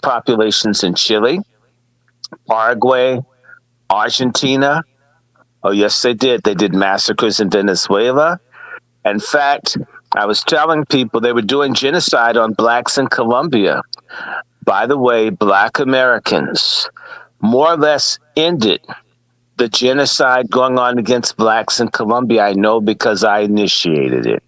populations in Chile, Paraguay, Argentina. Oh, yes, they did. They did massacres in Venezuela. In fact, I was telling people they were doing genocide on blacks in Colombia. By the way, Black Americans more or less ended the genocide going on against blacks in Colombia. I know because I initiated it.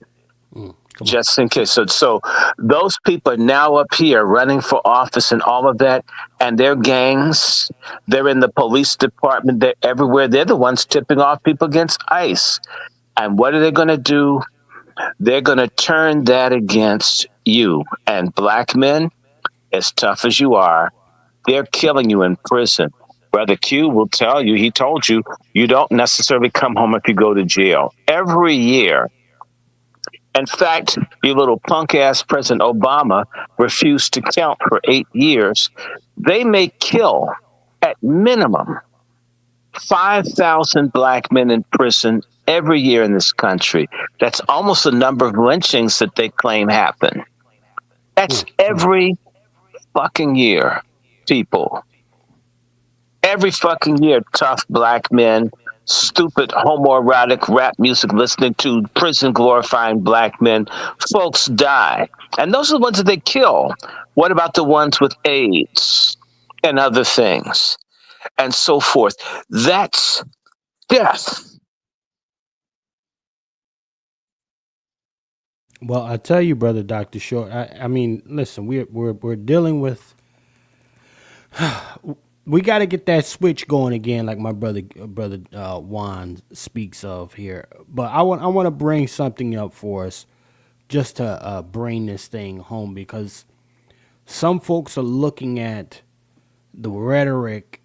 Just in case. So those people are now up here running for office and all of that, and their gangs, they're in the police department, they're everywhere. They're the ones tipping off people against ICE. And what are they going to do? They're going to turn that against you. And black men, as tough as you are, they're killing you in prison. Brother Q will tell you, he told you, you don't necessarily come home if you go to jail. Every year. In fact, your little punk-ass President Obama refused to count for 8 years. They may kill, at minimum, 5,000 black men in prison every year in this country. That's almost the number of lynchings that they claim happen. That's every fucking year, people. Every fucking year, tough black men, stupid homoerotic rap music listening to, prison glorifying black men, folks die. And those are the ones that they kill. What about the ones with AIDS and other things and so forth? That's death. Well, I tell you, brother, Dr. Short. I mean, listen, we're dealing with. We got to get that switch going again, like my brother Juan speaks of here. But I want to bring something up for us, just to bring this thing home, because some folks are looking at the rhetoric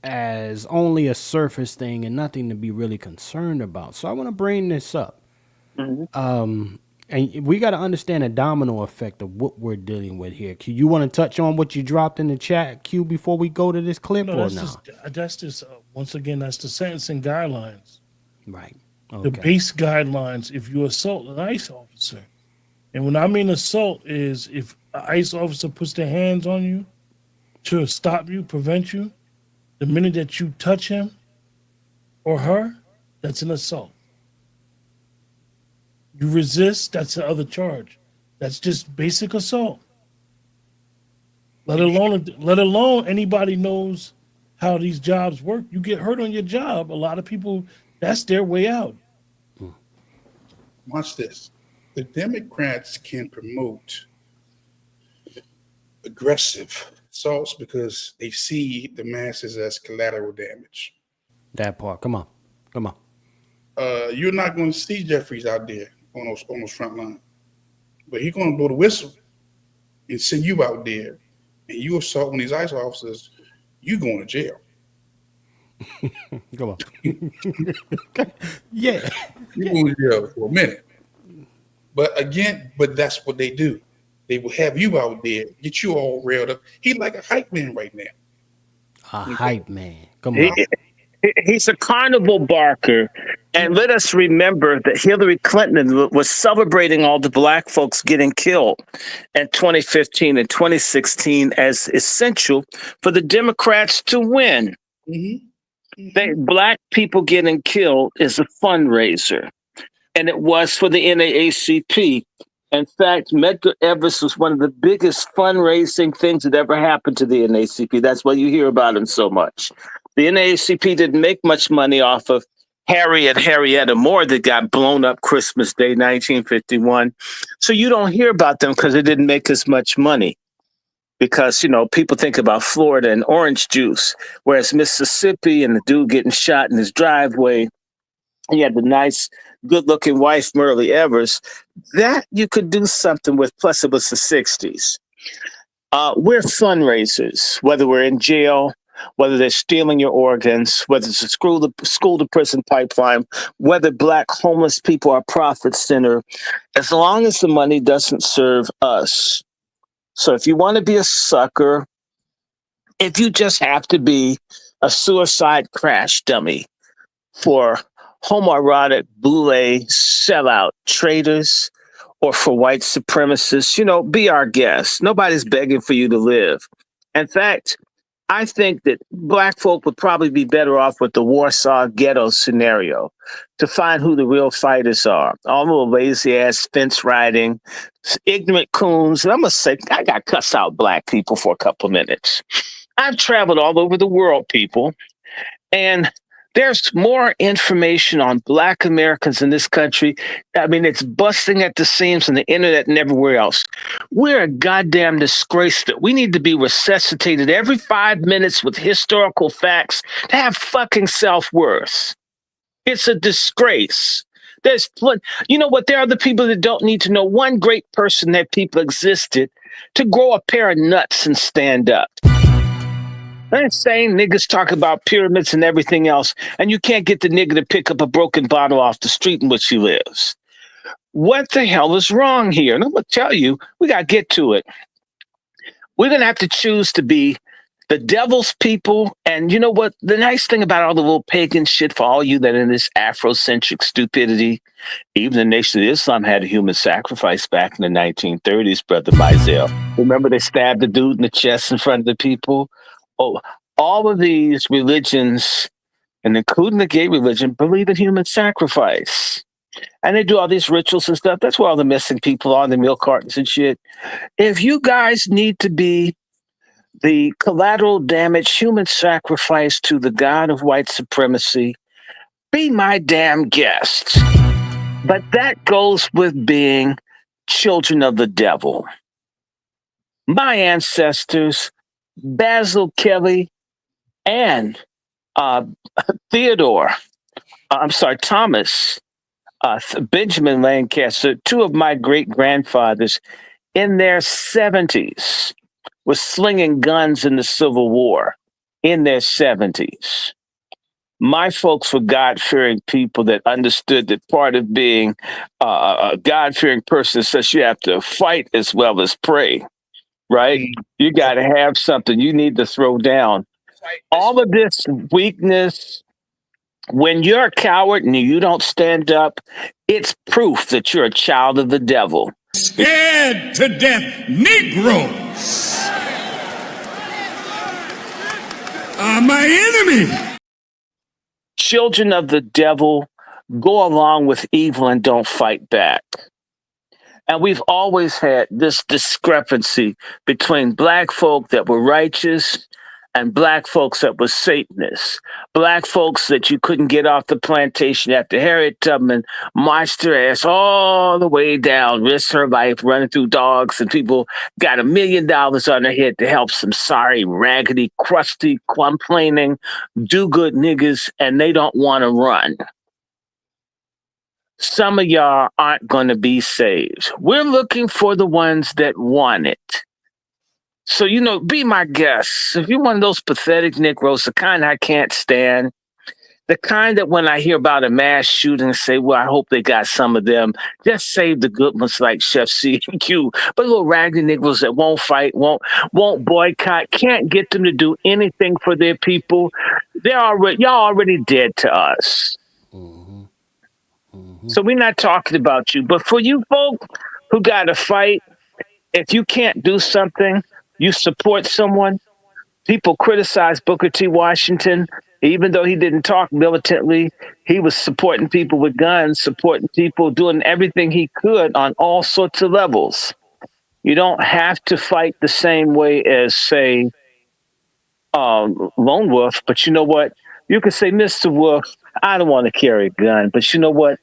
as only a surface thing and nothing to be really concerned about. So I want to bring this up. Mm-hmm. And we got to understand the domino effect of what we're dealing with here. Q, you want to touch on what you dropped in the chat, Q, before we go to this clip, or no? That's just once again, that's the sentencing guidelines. Right. Okay. The base guidelines, if you assault an ICE officer. And when I mean assault is if an ICE officer puts their hands on you to stop you, prevent you, the minute that you touch him or her, that's an assault. You resist, that's the other charge. That's just basic assault. Let alone anybody knows how these jobs work. You get hurt on your job, a lot of people, that's their way out. Watch this. The Democrats can promote aggressive assaults because they see the masses as collateral damage. That part. Come on. You're not going to see Jeffries out there on those front line, but he's going to blow the whistle and send you out there, and you assault one of these ICE officers, you going to jail. Come on. Yeah. You going to jail for a minute. But that's what they do. They will have you out there, get you all railed up. He's like a hype man right now. Hype man. Come on. He's a carnival barker. And let us remember that Hillary Clinton was celebrating all the black folks getting killed in 2015 and 2016 as essential for the Democrats to win. Mm-hmm. Mm-hmm. Black people getting killed is a fundraiser. And it was for the NAACP. In fact, Medgar Evers was one of the biggest fundraising things that ever happened to the NAACP. That's why you hear about him so much. The NAACP didn't make much money off of Harrietta Moore that got blown up Christmas Day, 1951. So you don't hear about them because they didn't make as much money. Because, people think about Florida and orange juice, whereas Mississippi and the dude getting shot in his driveway, he had the nice, good-looking wife, Myrlie Evers, that you could do something with, plus it was the 60s. We're fundraisers, whether we're in jail, whether they're stealing your organs, whether it's a school-to-prison pipeline, whether black homeless people are profit center, as long as the money doesn't serve us. So if you want to be a sucker, if you just have to be a suicide crash dummy for homoerotic boule sellout traitors or for white supremacists, be our guest. Nobody's begging for you to live. In fact, I think that black folk would probably be better off with the Warsaw Ghetto scenario to find who the real fighters are. All the lazy ass fence riding, ignorant coons. And I'm going to say, I got to cuss out black people for a couple minutes. I've traveled all over the world, people, and there's more information on black Americans in this country. I mean, it's busting at the seams on the internet and everywhere else. We're a goddamn disgrace that we need to be resuscitated every 5 minutes with historical facts to have fucking self-worth. It's a disgrace. You know what? There are the people that don't need to know one great person that people existed to grow a pair of nuts and stand up. I'm saying niggas talk about pyramids and everything else, and you can't get the nigga to pick up a broken bottle off the street in which he lives. What the hell is wrong here? And I'm going to tell you, we got to get to it. We're going to have to choose to be the devil's people. And you know what? The nice thing about all the little pagan shit for all you that are in this Afrocentric stupidity, even the Nation of Islam had a human sacrifice back in the 1930s, Brother Mizell. Remember they stabbed the dude in the chest in front of the people? Oh, all of these religions, and including the gay religion, believe in human sacrifice. And they do all these rituals and stuff. That's where all the missing people are, the milk cartons and shit. If you guys need to be the collateral damage human sacrifice to the god of white supremacy, be my damn guest. But that goes with being children of the devil. My ancestors, Basil Kelly and Thomas Benjamin Lancaster, two of my great grandfathers in their 70s were slinging guns in the Civil War in their 70s. My folks were God-fearing people that understood that part of being a God-fearing person says you have to fight as well as pray. Right? You got to have something you need to throw down. All of this weakness, when you're a coward and you don't stand up, it's proof that you're a child of the devil. Scared to death Negroes are my enemy. Children of the devil go along with evil and don't fight back. And we've always had this discrepancy between black folk that were righteous and black folks that were Satanists. Black folks that you couldn't get off the plantation after Harriet Tubman marched her ass all the way down, risked her life running through dogs, and people got $1 million on their head to help some sorry, raggedy, crusty, complaining, do-good niggas, and they don't want to run. Some of y'all aren't going to be saved. We're looking for the ones that want it. So, be my guest. If you're one of those pathetic Negroes, the kind I can't stand, the kind that when I hear about a mass shooting, say, well, I hope they got some of them. Just save the good ones like Chef C and Q. But little raggedy Negroes that won't fight, won't boycott, can't get them to do anything for their people. Y'all already dead to us. So we're not talking about you. But for you folk who got to fight, if you can't do something, you support someone. People criticize Booker T. Washington. Even though he didn't talk militantly, he was supporting people with guns, supporting people, doing everything he could on all sorts of levels. You don't have to fight the same way as, say, Lone Wolf. But you know what? You could say, Mr. Wolf, I don't want to carry a gun. But you know what?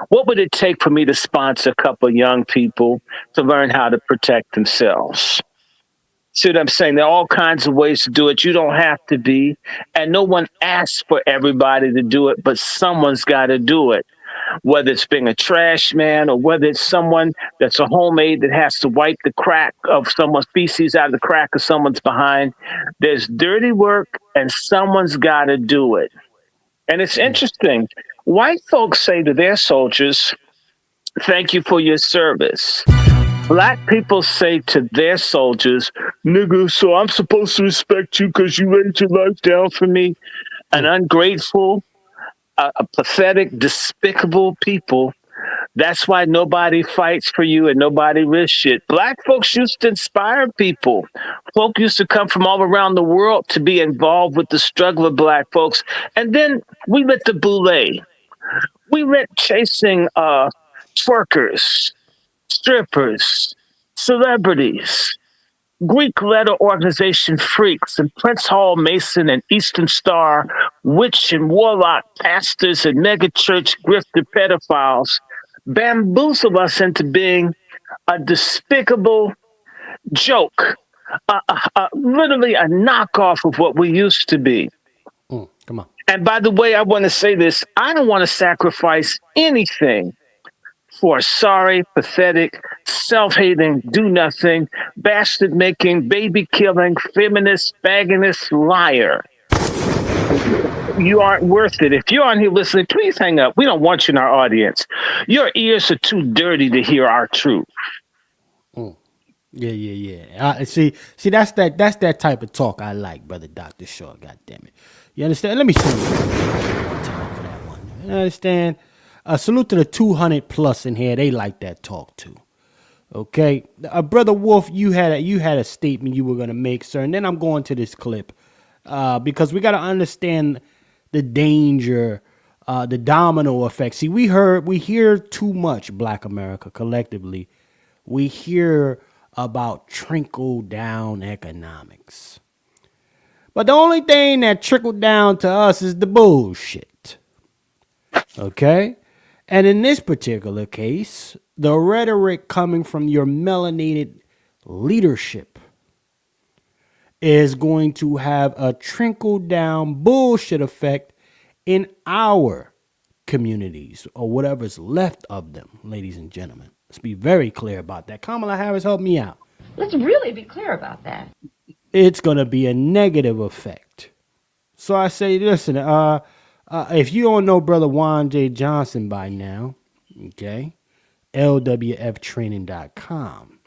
What would it take for me to sponsor a couple of young people to learn how to protect themselves? See what I'm saying? There are all kinds of ways to do it. You don't have to be. And no one asks for everybody to do it, but someone's got to do it. Whether it's being a trash man or whether it's someone that's a homemade that has to wipe the crack of someone's feces out of the crack of someone's behind. There's dirty work and someone's got to do it. And it's interesting. White folks say to their soldiers, thank you for your service. Black people say to their soldiers, nigga, so I'm supposed to respect you because you laid your life down for me. An ungrateful, a pathetic, despicable people That's why nobody fights for you and nobody risks shit. Black folks used to inspire people. Folk used to come from all around the world to be involved with the struggle of black folks. And then we let the boule. We let chasing twerkers, strippers, celebrities, Greek letter organization freaks, and Prince Hall Mason and Eastern Star witch and warlock pastors and megachurch grifter pedophiles bamboozle us into being a despicable joke, literally a knockoff of what we used to be. Come on. And by the way, I want to say this: I don't want to sacrifice anything for a sorry, pathetic, self-hating, do-nothing, bastard-making, baby-killing, feminist, bagonist liar. You aren't worth it. If you're on here listening, please hang up. We don't want you in our audience. Your ears are too dirty to hear our truth. Yeah. See, that's that type of talk I like, brother Dr. Shaw. God damn it. You understand? Let me show you one time for that one. You understand? Salute to the 200 plus in here. They like that talk too. Okay, brother Wolf, you had a statement you were gonna make, sir, and then I'm going to this clip because we got to understand the danger, the domino effect. See, we hear too much, Black America collectively. We hear about trickle down economics, but the only thing that trickled down to us is the bullshit. Okay. And in this particular case, the rhetoric coming from your melanated leadership is going to have a trickle down bullshit effect in our communities or whatever's left of them, ladies and gentlemen. Let's be very clear about that. Kamala Harris, help me out. Let's really be clear about that. It's going to be a negative effect. So I say, listen, if you don't know Brother Juan J. Johnson by now, okay, lwftraining.com,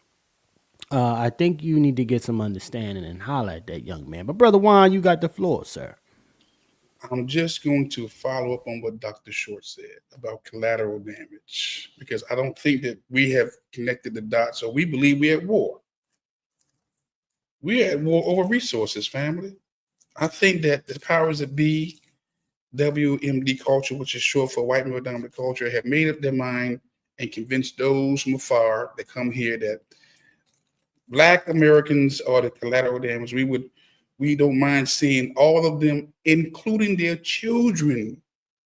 I think you need to get some understanding and holler at that young man. But Brother Juan, you got the floor, sir. I'm just going to follow up on what Dr. Short said about collateral damage, because I don't think that we have connected the dots, or we believe we're at war. We're at war over resources, family. I think that the powers that be, WMD culture, which is short for white male dominant culture, have made up their mind and convinced those from afar that come here that Black Americans are the collateral damage. We don't mind seeing all of them, including their children,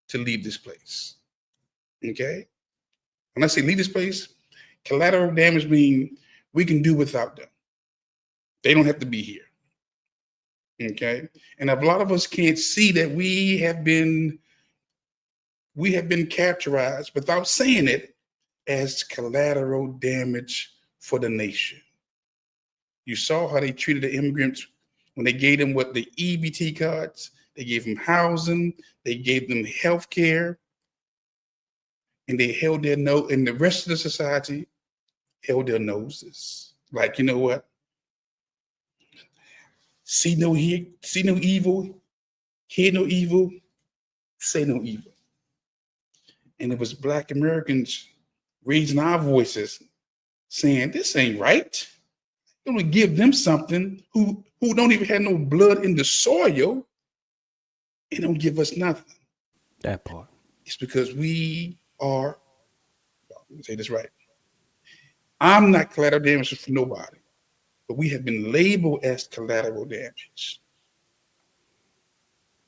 to leave this place. Okay? When I say leave this place, collateral damage means we can do without them. They don't have to be here. Okay, and a lot of us can't see that we have been characterized, without saying it, as collateral damage for the nation. You saw how they treated the immigrants when they gave them the EBT cards. They gave them housing, they gave them health care, and they held their nose, and the rest of the society held their noses. Like, you know what? See no evil, hear no evil, say no evil. And it was Black Americans raising our voices, saying, this ain't right. You're gonna give them something who don't even have no blood in the soil and don't give us nothing. That part. It's because we are, let me say this right. I'm not collateral damage for nobody, but we have been labeled as collateral damage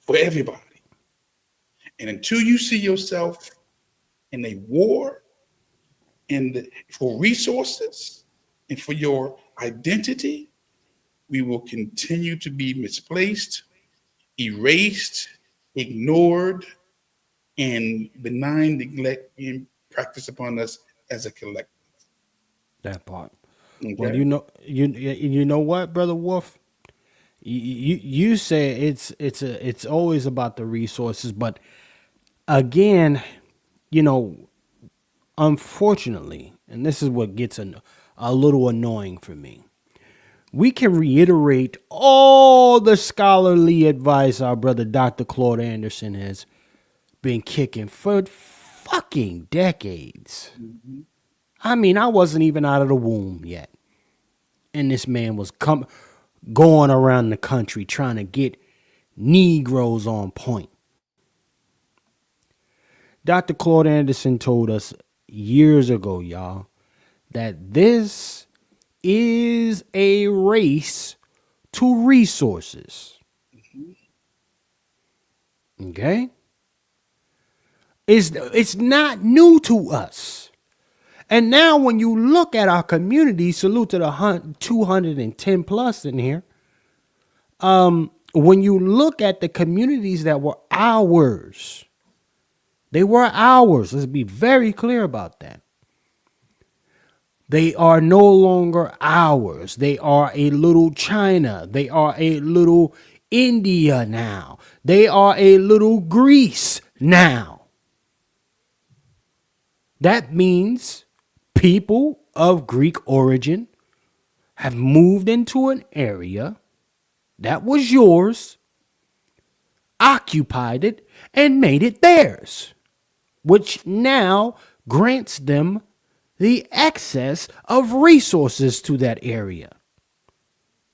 for everybody. And until you see yourself in a war and for resources and for your identity, we will continue to be misplaced, erased, ignored, and benign neglect being practiced upon us as a collective. That part. Okay? Well, you know what, Brother Wolf? You say it's always about the resources, but again, unfortunately, and this is what gets a little annoying for me, we can reiterate all the scholarly advice our brother Dr. Claude Anderson has been kicking for fucking decades. I mean, I wasn't even out of the womb yet. And this man was going around the country trying to get Negroes on point. Dr. Claude Anderson told us years ago, y'all, that this is a race to resources. Okay? It's not new to us. And now when you look at our community, salute to the 210 plus in here. When you look at the communities that were ours, they were ours. Let's be very clear about that. They are no longer ours. They are a little China. They are a little India now. They are a little Greece now. That means people of Greek origin have moved into an area that was yours, occupied it, and made it theirs, which now grants them the access of resources to that area.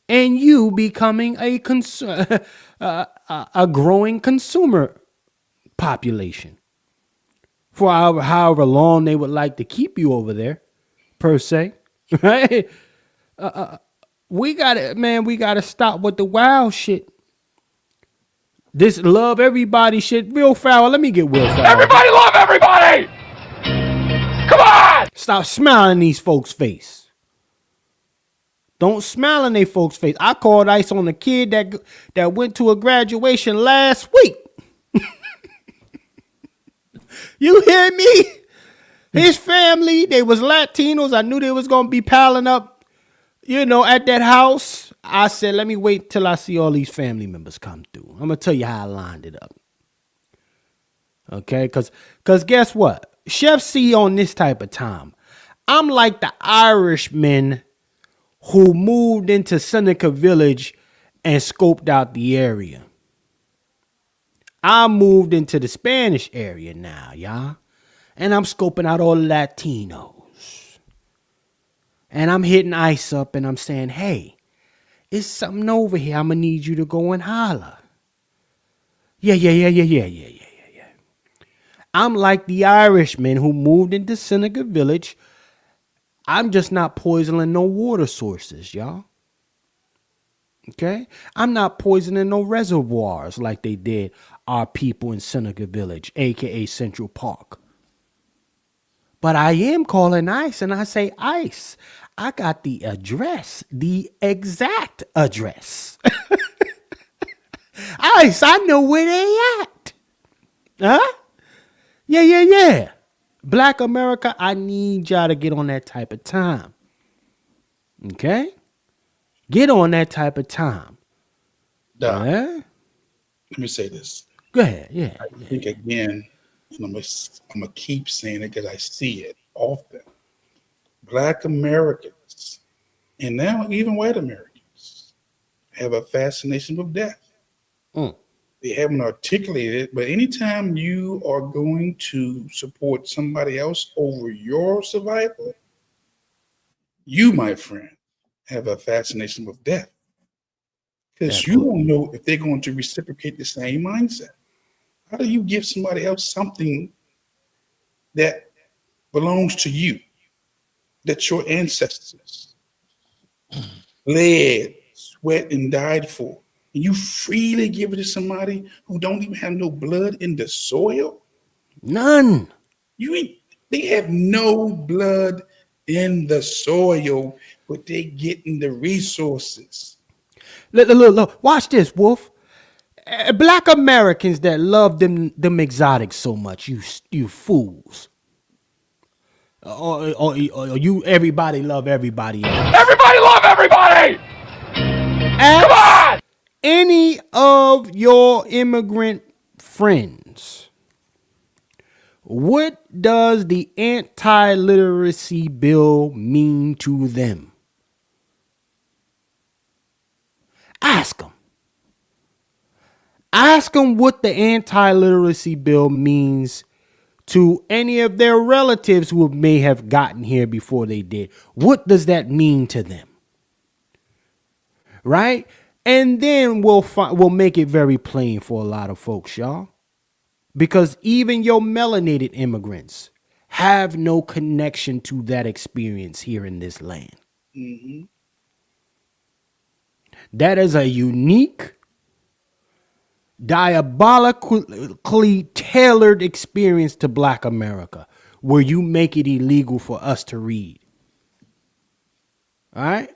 And you becoming a growing consumer population for however long they would like to keep you over there, per se, right? We gotta stop with the wild shit. This love everybody shit. Will Ferrell, let me get Will Ferrell. Everybody love everybody! Come on! Stop smiling in these folks' face. Don't smile in they folks' face. I called ice on a kid that went to a graduation last week. You hear me? His family, they was Latinos. I knew they was going to be piling up, at that house. I said, let me wait till I see all these family members come through. I'm going to tell you how I lined it up. Okay? Because guess what? Chef C on this type of time. I'm like the Irishmen who moved into Seneca Village and scoped out the area. I moved into the Spanish area now, y'all. And I'm scoping out all the Latinos. And I'm hitting ice up and I'm saying, hey, it's something over here. I'm going to need you to go and holler. Yeah. I'm like the Irishmen who moved into Seneca Village. I'm just not poisoning no water sources, y'all. Okay? I'm not poisoning no reservoirs like they did our people in Seneca Village, a.k.a. Central Park. But I am calling ICE and I say, ICE, I got the address, the exact address. ICE, I know where they at. Huh? Yeah. Black America, I need y'all to get on that type of time. Okay? Get on that type of time. Doc, let me say this. Go ahead. Yeah. I think again, and I'm gonna keep saying it because I see it often. Black Americans, and now even white Americans, have a fascination with death. They haven't articulated it, but anytime you are going to support somebody else over your survival, you, my friend, have a fascination with death. Because you don't know if they're going to reciprocate the same mindset. How do you give somebody else something that belongs to you, that your ancestors bled, sweat, and died for? And you freely give it to somebody who don't even have no blood in the soil? None. They have no blood in the soil, but they getting the resources. Look. Watch this, Wolf. Black Americans that love them exotics so much, you fools. Or you everybody love everybody else. Everybody love everybody! Come on! Any of your immigrant friends, what does the anti-literacy bill mean to them? Ask them. Ask them what the anti-literacy bill means to any of their relatives who may have gotten here before they did. What does that mean to them? Right? And then we'll make it very plain for a lot of folks, y'all. Because even your melanated immigrants have no connection to that experience here in this land. Mm-hmm. That is a unique, diabolically tailored experience to Black America, where you make it illegal for us to read. All right?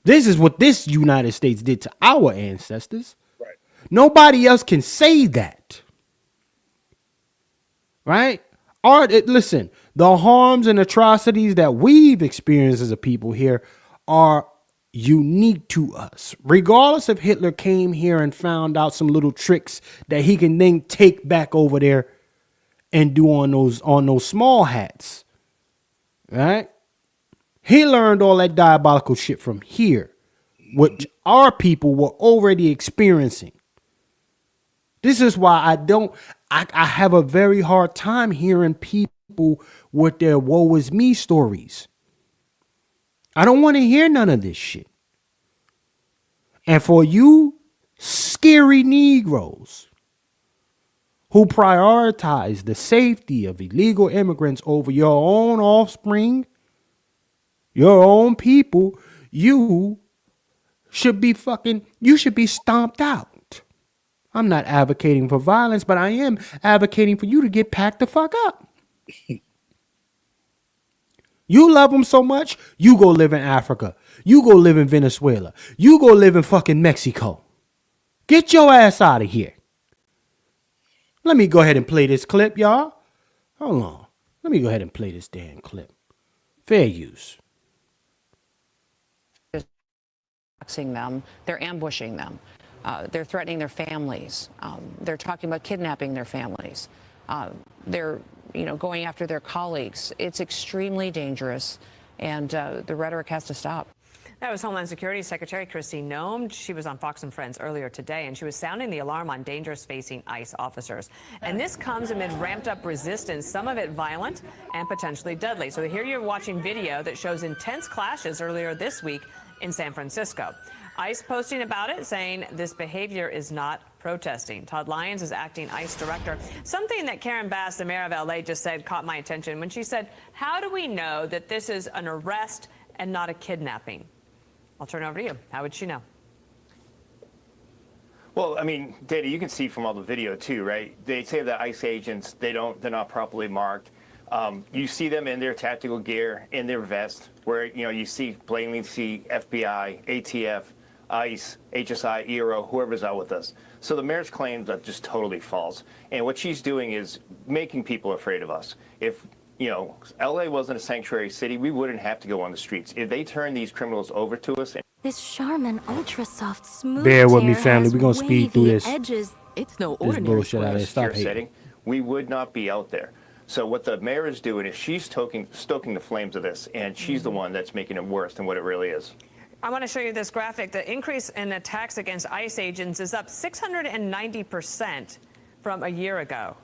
This is what this United States did to our ancestors. Right. Nobody else can say that. Right? Listen, the harms and atrocities that we've experienced as a people here are unique to us. Regardless if Hitler came here and found out some little tricks that he can then take back over there and do on those small hats. Right? He learned all that diabolical shit from here, which our people were already experiencing. This is why I have a very hard time hearing people with their woe is me stories. I don't want to hear none of this shit. And for you scary Negroes who prioritize the safety of illegal immigrants over your own offspring, your own people, you should be stomped out. I'm not advocating for violence, but I am advocating for you to get packed the fuck up. You love them so much, you go live in Africa. You go live in Venezuela. You go live in fucking Mexico. Get your ass out of here. Let me go ahead and play this clip, y'all. Hold on. Let me go ahead and play this damn clip. Fair use. Them, they're ambushing them. They're threatening their families. They're talking about kidnapping their families. They're, going after their colleagues. It's extremely dangerous, and the rhetoric has to stop. That was Homeland Security Secretary Kristi Noem. She was on Fox and Friends earlier today, and she was sounding the alarm on dangers facing ICE officers. And this comes amid ramped-up resistance, some of it violent and potentially deadly. So here you're watching video that shows intense clashes earlier this week in San Francisco. ICE posting about it, saying this behavior is not protesting. Todd Lyons is acting ICE director. Something that Karen Bass, the mayor of LA, just said caught my attention when she said, "How do we know that this is an arrest and not a kidnapping?" I'll turn it over to you. How would she know? Well, I mean, Dana, you can see from all the video too, right? They say that ICE agents, they're not properly marked. You see them in their tactical gear, in their vest, where you blatantly see FBI, ATF, ICE, HSI, ERO, whoever's out with us. So the mayor's claims are just totally false. And what she's doing is making people afraid of us. If LA wasn't a sanctuary city, we wouldn't have to go on the streets. If they turn these criminals over to us. This Charmin Ultra Soft Smooth Bear with me, Tear family. has We're gonna speed through wavy this. edges. It's no This ordinary bullshit out of square. there. Stop hating. Setting, we would not be out there. So what the mayor is doing is she's stoking the flames of this, and she's the one that's making it worse than what it really is. I want to show you this graphic. The increase in attacks against ICE agents is up 690% from a year ago,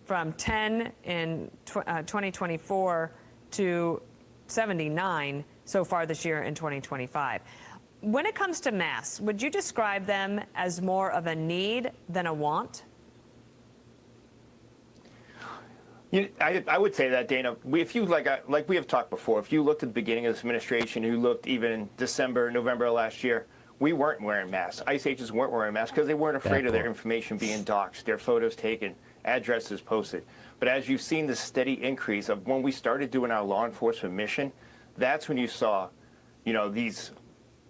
from 10 in 2024 to 79 so far this year in 2025. When it comes to masks, would you describe them as more of a need than a want? I would say that, Dana. If you like we have talked before, if you looked at the beginning of this administration, you looked even in December, November of last year, we weren't wearing masks. ICE agents weren't wearing masks because they weren't afraid of their information being doxxed, their photos taken, addresses posted. But as you've seen the steady increase of when we started doing our law enforcement mission, that's when you saw, these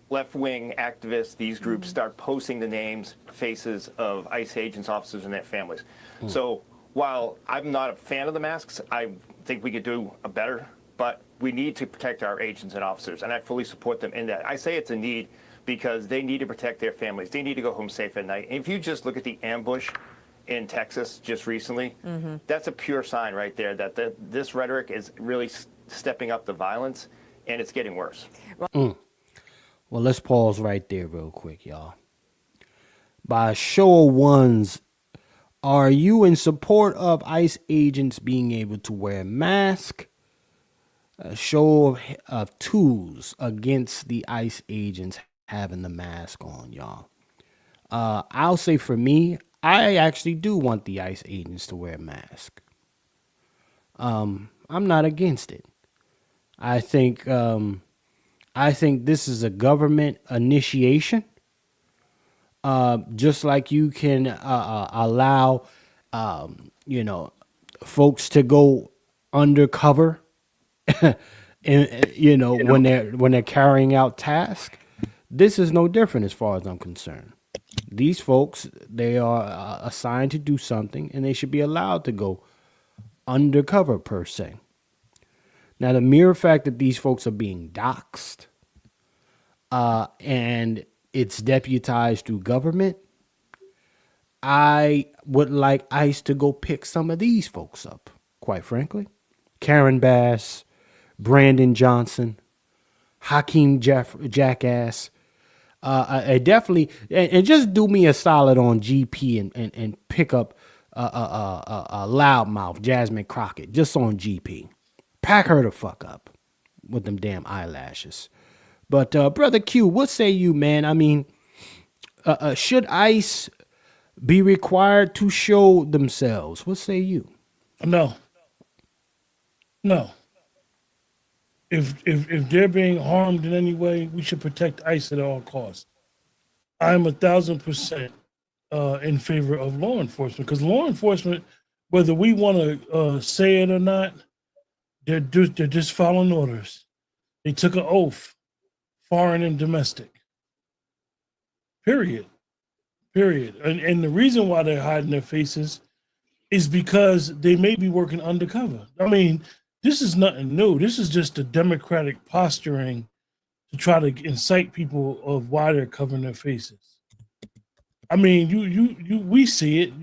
left-wing activists, these groups start posting the names, faces of ICE agents, officers, and their families. So while I'm not a fan of the masks, I think we could do a better, but we need to protect our agents and officers, and I fully support them in that. I say it's a need because they need to protect their families. They need to go home safe at night. And if you just look at the ambush in Texas just recently, that's a pure sign right there that this rhetoric is really stepping up the violence, and it's getting worse. Well, let's pause right there real quick, y'all. By a show of ones, Are you in support of ICE agents being able to wear a mask? A show of tools against the ICE agents having the mask on, y'all. I'll say for me, I actually do want the ICE agents to wear a mask. I'm not against it. I think this is a government initiation. Just like you can allow, folks to go undercover, and when they're carrying out tasks. This is no different as far as I'm concerned. These folks, they are assigned to do something, and they should be allowed to go undercover per se. Now, the mere fact that these folks are being doxxed, and it's deputized through government, I would like ICE to go pick some of these folks up, quite frankly. Karen Bass, Brandon Johnson, Hakeem Jackass. I definitely, and just do me a solid on GP and pick up a loudmouth, Jasmine Crockett, just on GP. Pack her the fuck up with them damn eyelashes. But Brother Q, what say you, man? I mean, should ICE be required to show themselves? What say you? No. If they're being harmed in any way, we should protect ICE at all costs. I'm 1,000% in favor of law enforcement, because law enforcement, whether we want to say it or not, they're just following orders. They took an oath, foreign and domestic. Period. And the reason why they're hiding their faces is because they may be working undercover. I mean, this is nothing new. This is just a Democratic posturing to try to incite people of why they're covering their faces. I mean, we see it.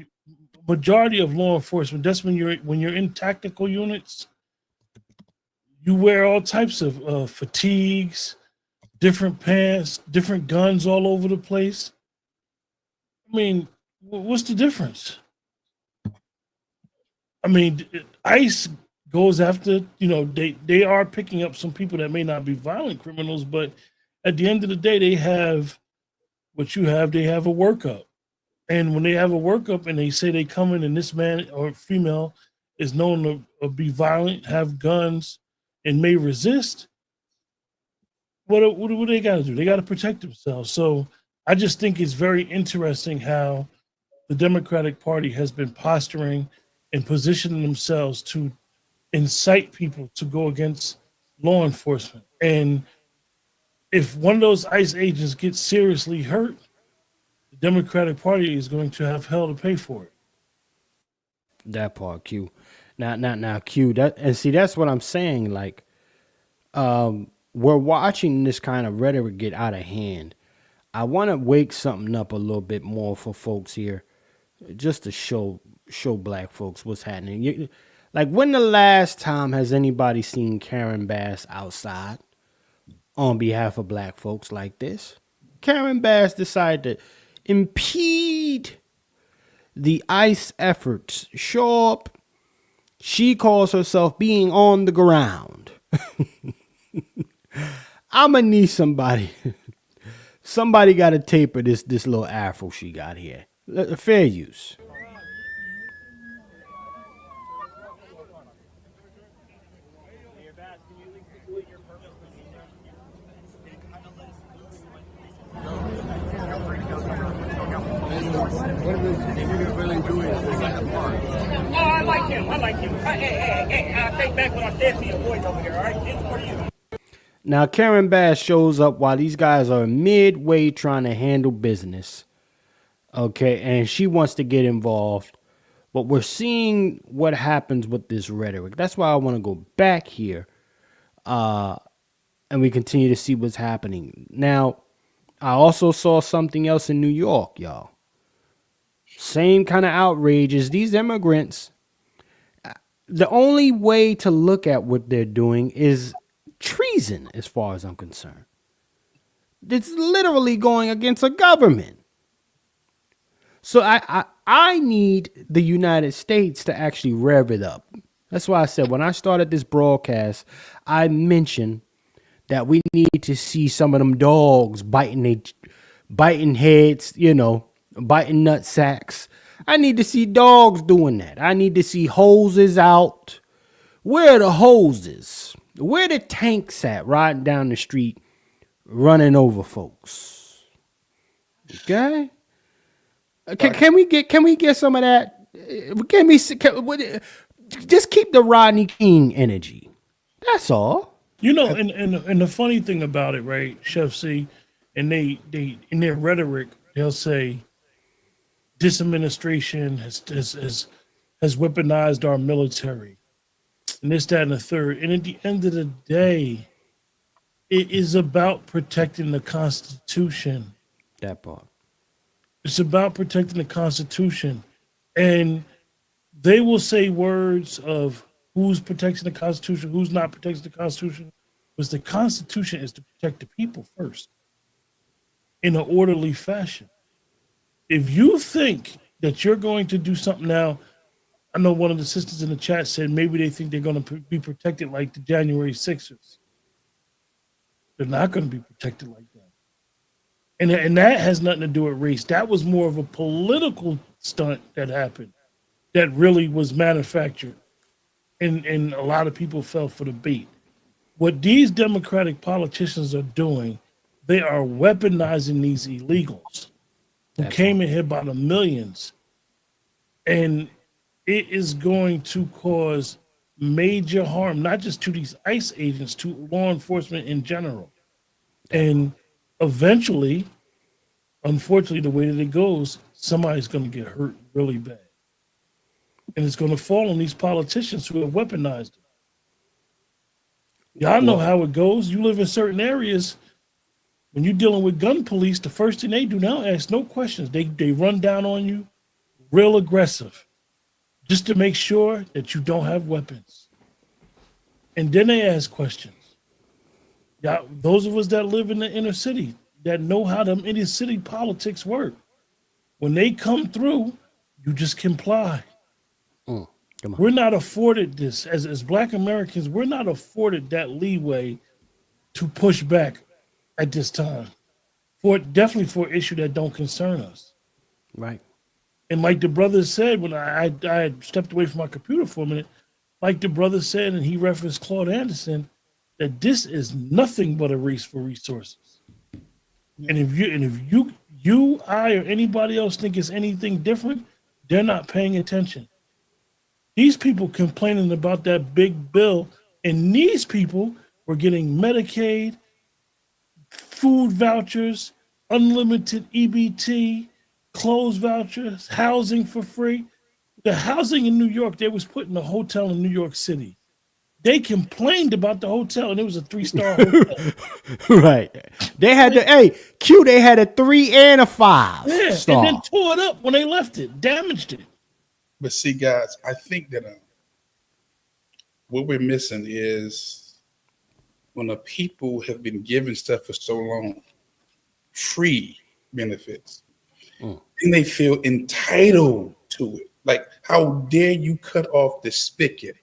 Majority of law enforcement, that's when you're in tactical units, you wear all types of fatigues, different pants, different guns all over the place. I mean, what's the difference? I mean, ICE goes after, they are picking up some people that may not be violent criminals, but at the end of the day, they have what you have. They have a workup. And when they have a workup and they say they come in and this man or female is known to be violent, have guns, and may resist, what do they got to do? They got to protect themselves. So I just think it's very interesting how the Democratic Party has been posturing and positioning themselves to incite people to go against law enforcement. And if one of those ICE agents gets seriously hurt, the Democratic Party is going to have hell to pay for it. That part, Q. Now, Q. That's what I'm saying. Like, we're watching this kind of rhetoric get out of hand. I want to wake something up a little bit more for folks here, just to show black folks what's happening. Like, when the last time has anybody seen Karen Bass outside on behalf of black folks like this? Karen Bass decided to impede the ICE efforts. Show up. She calls herself being on the ground. I'm gonna need somebody. Somebody got to taper this little afro she got here. Fair use. I like him. Hey, I take back what I said to your boys over here, all right? This is for you. Now, Karen Bass shows up while these guys are midway trying to handle business. Okay, and she wants to get involved. But we're seeing what happens with this rhetoric. That's why I want to go back here. And we continue to see what's happening. Now, I also saw something else in New York, y'all. Same kind of outrages. These immigrants, the only way to look at what they're doing is treason, as far as I'm concerned. It's literally going against a government. So I need the United States to actually rev it up. That's why I said when I started this broadcast, I mentioned that we need to see some of them dogs biting heads, biting nut sacks. I need to see dogs doing that. I need to see hoses out. Where are the hoses? Where the tanks at riding down the street, running over folks? Okay. Can we get some of that? Just keep the Rodney King energy. That's all. And the funny thing about it, right, Chef C, and they in their rhetoric, they'll say this administration has weaponized our military, and this, that, and the third. And at the end of the day, it is about protecting the Constitution. That part. It's about protecting the Constitution. And they will say words of who's protecting the Constitution, who's not protecting the Constitution. Because the Constitution is to protect the people first in an orderly fashion. If you think that you're going to do something now, I know one of the sisters in the chat said maybe they think they're going to be protected like the January 6ers. They're not going to be protected like that. And that has nothing to do with race. That was more of a political stunt that happened that really was manufactured. And a lot of people fell for the bait. What these Democratic politicians are doing, they are weaponizing these illegals who came in here by the millions. And it is going to cause major harm, not just to these ICE agents, to law enforcement in general. And eventually, unfortunately, the way that it goes, somebody's going to get hurt really bad. And it's going to fall on these politicians who have weaponized it. Y'all know how it goes. You live in certain areas. When you're dealing with gun police, the first thing they do now, ask no questions. They run down on you real aggressive just to make sure that you don't have weapons. And then they ask questions. Yeah, those of us that live in the inner city, that know how them inner city politics work, when they come through, you just comply. We're not afforded this. As Black Americans, we're not afforded that leeway to push back at this time. Definitely for an issue that don't concern us. Right. And like the brother said, when I had stepped away from my computer for a minute, like the brother said, and he referenced Claude Anderson, that this is nothing but a race for resources. And if you, I, or anybody else think it's anything different, they're not paying attention. These people complaining about that big bill, and these people were getting Medicaid, food vouchers, unlimited EBT, clothes vouchers, housing for free. The housing in New York, they was putting a hotel in New York City. They complained about the hotel, and it was a 3-star hotel. Right. They had they had a 3 and a 5 star. And then tore it up when they left it, damaged it. But see, guys, I think that what we're missing is when the people have been given stuff for so long, free benefits, and they feel entitled to it. Like, how dare you cut off the spigot?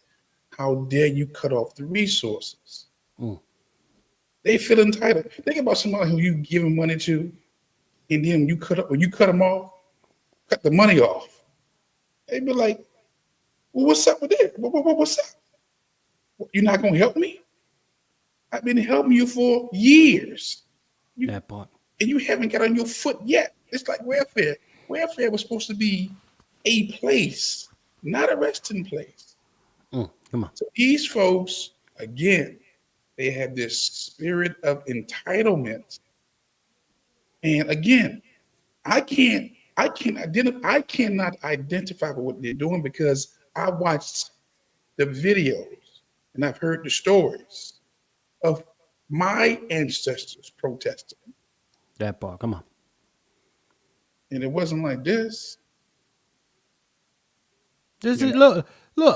How dare you cut off the resources? They feel entitled. Think about somebody who you giving money to, and then you cut them off, cut the money off. They be like, well, what's up with it? What's up? You're not going to help me? I've been helping you for years. That part. And you haven't got on your foot yet. It's like welfare. Welfare was supposed to be a place, not a resting place. Come on. So these folks, again, they have this spirit of entitlement. And again, I cannot identify with what they're doing because I watched the videos and I've heard the stories of my ancestors protesting. That part, come on. And it wasn't like this. Look. Who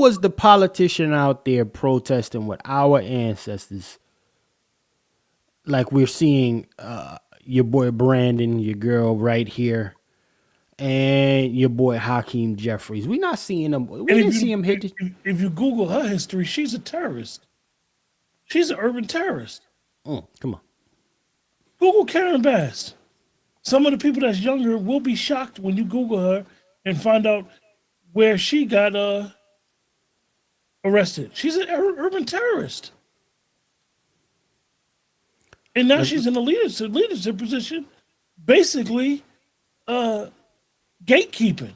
was the politician out there protesting with our ancestors? Like we're seeing your boy Brandon, your girl right here, and your boy Hakeem Jeffries. We not seeing them. We And didn't see him hit. if you Google her history, she's a terrorist. She's an urban terrorist. Come on. Google Karen Bass. Some of the people that's younger will be shocked when you Google her and find out where she got arrested. She's an urban terrorist. And now she's in a leadership position, basically gatekeeping.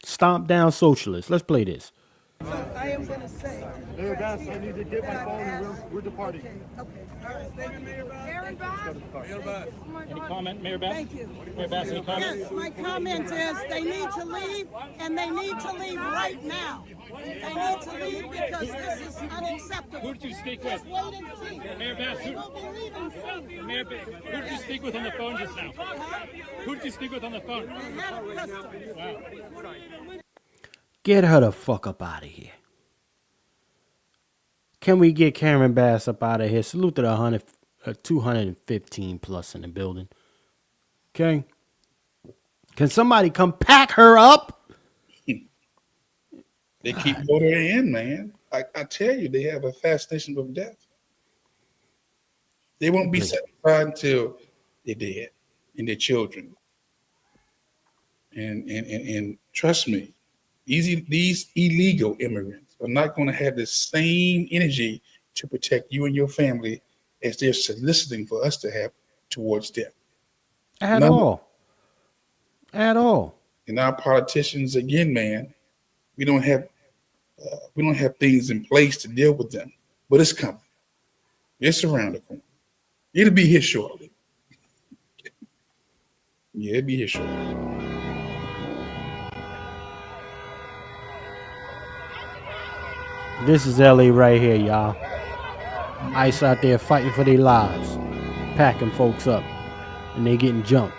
Stomp down socialists. Let's play this. I am going to say. Mayor Bass, I need to get my phone and we're departing. Okay. All right. Thank you, Mayor Bass. Mayor Bass. Mayor Bass. Any comment, Mayor Bass? Thank you. Mayor Bass, any comment? Yes, my comment is they need to leave, and they need to leave right now. They need to leave because this is unacceptable. Who did you speak with? Just wait and see. Mayor Bass, They will be leaving soon. Mayor, who did you speak with on the phone just now? Who did you speak with on the phone? They had a pistol. Wow. Get her the fuck up out of here. Can we get Karen Bass up out of here? Salute to the 215 plus in the building. Okay. Can somebody come pack her up? They keep voting her in, man. I tell you, they have a fascination with death. They won't be satisfied until they're dead and their children. And trust me, these illegal immigrants are not going to have the same energy to protect you and your family as they're soliciting for us to have towards them. At all. And our politicians, again, man, we don't have things in place to deal with them, but it's coming. It's around the corner. It'll be here shortly. Yeah, it'll be here shortly. This is LA right here, y'all. ICE out there fighting for their lives, packing folks up, and they getting jumped.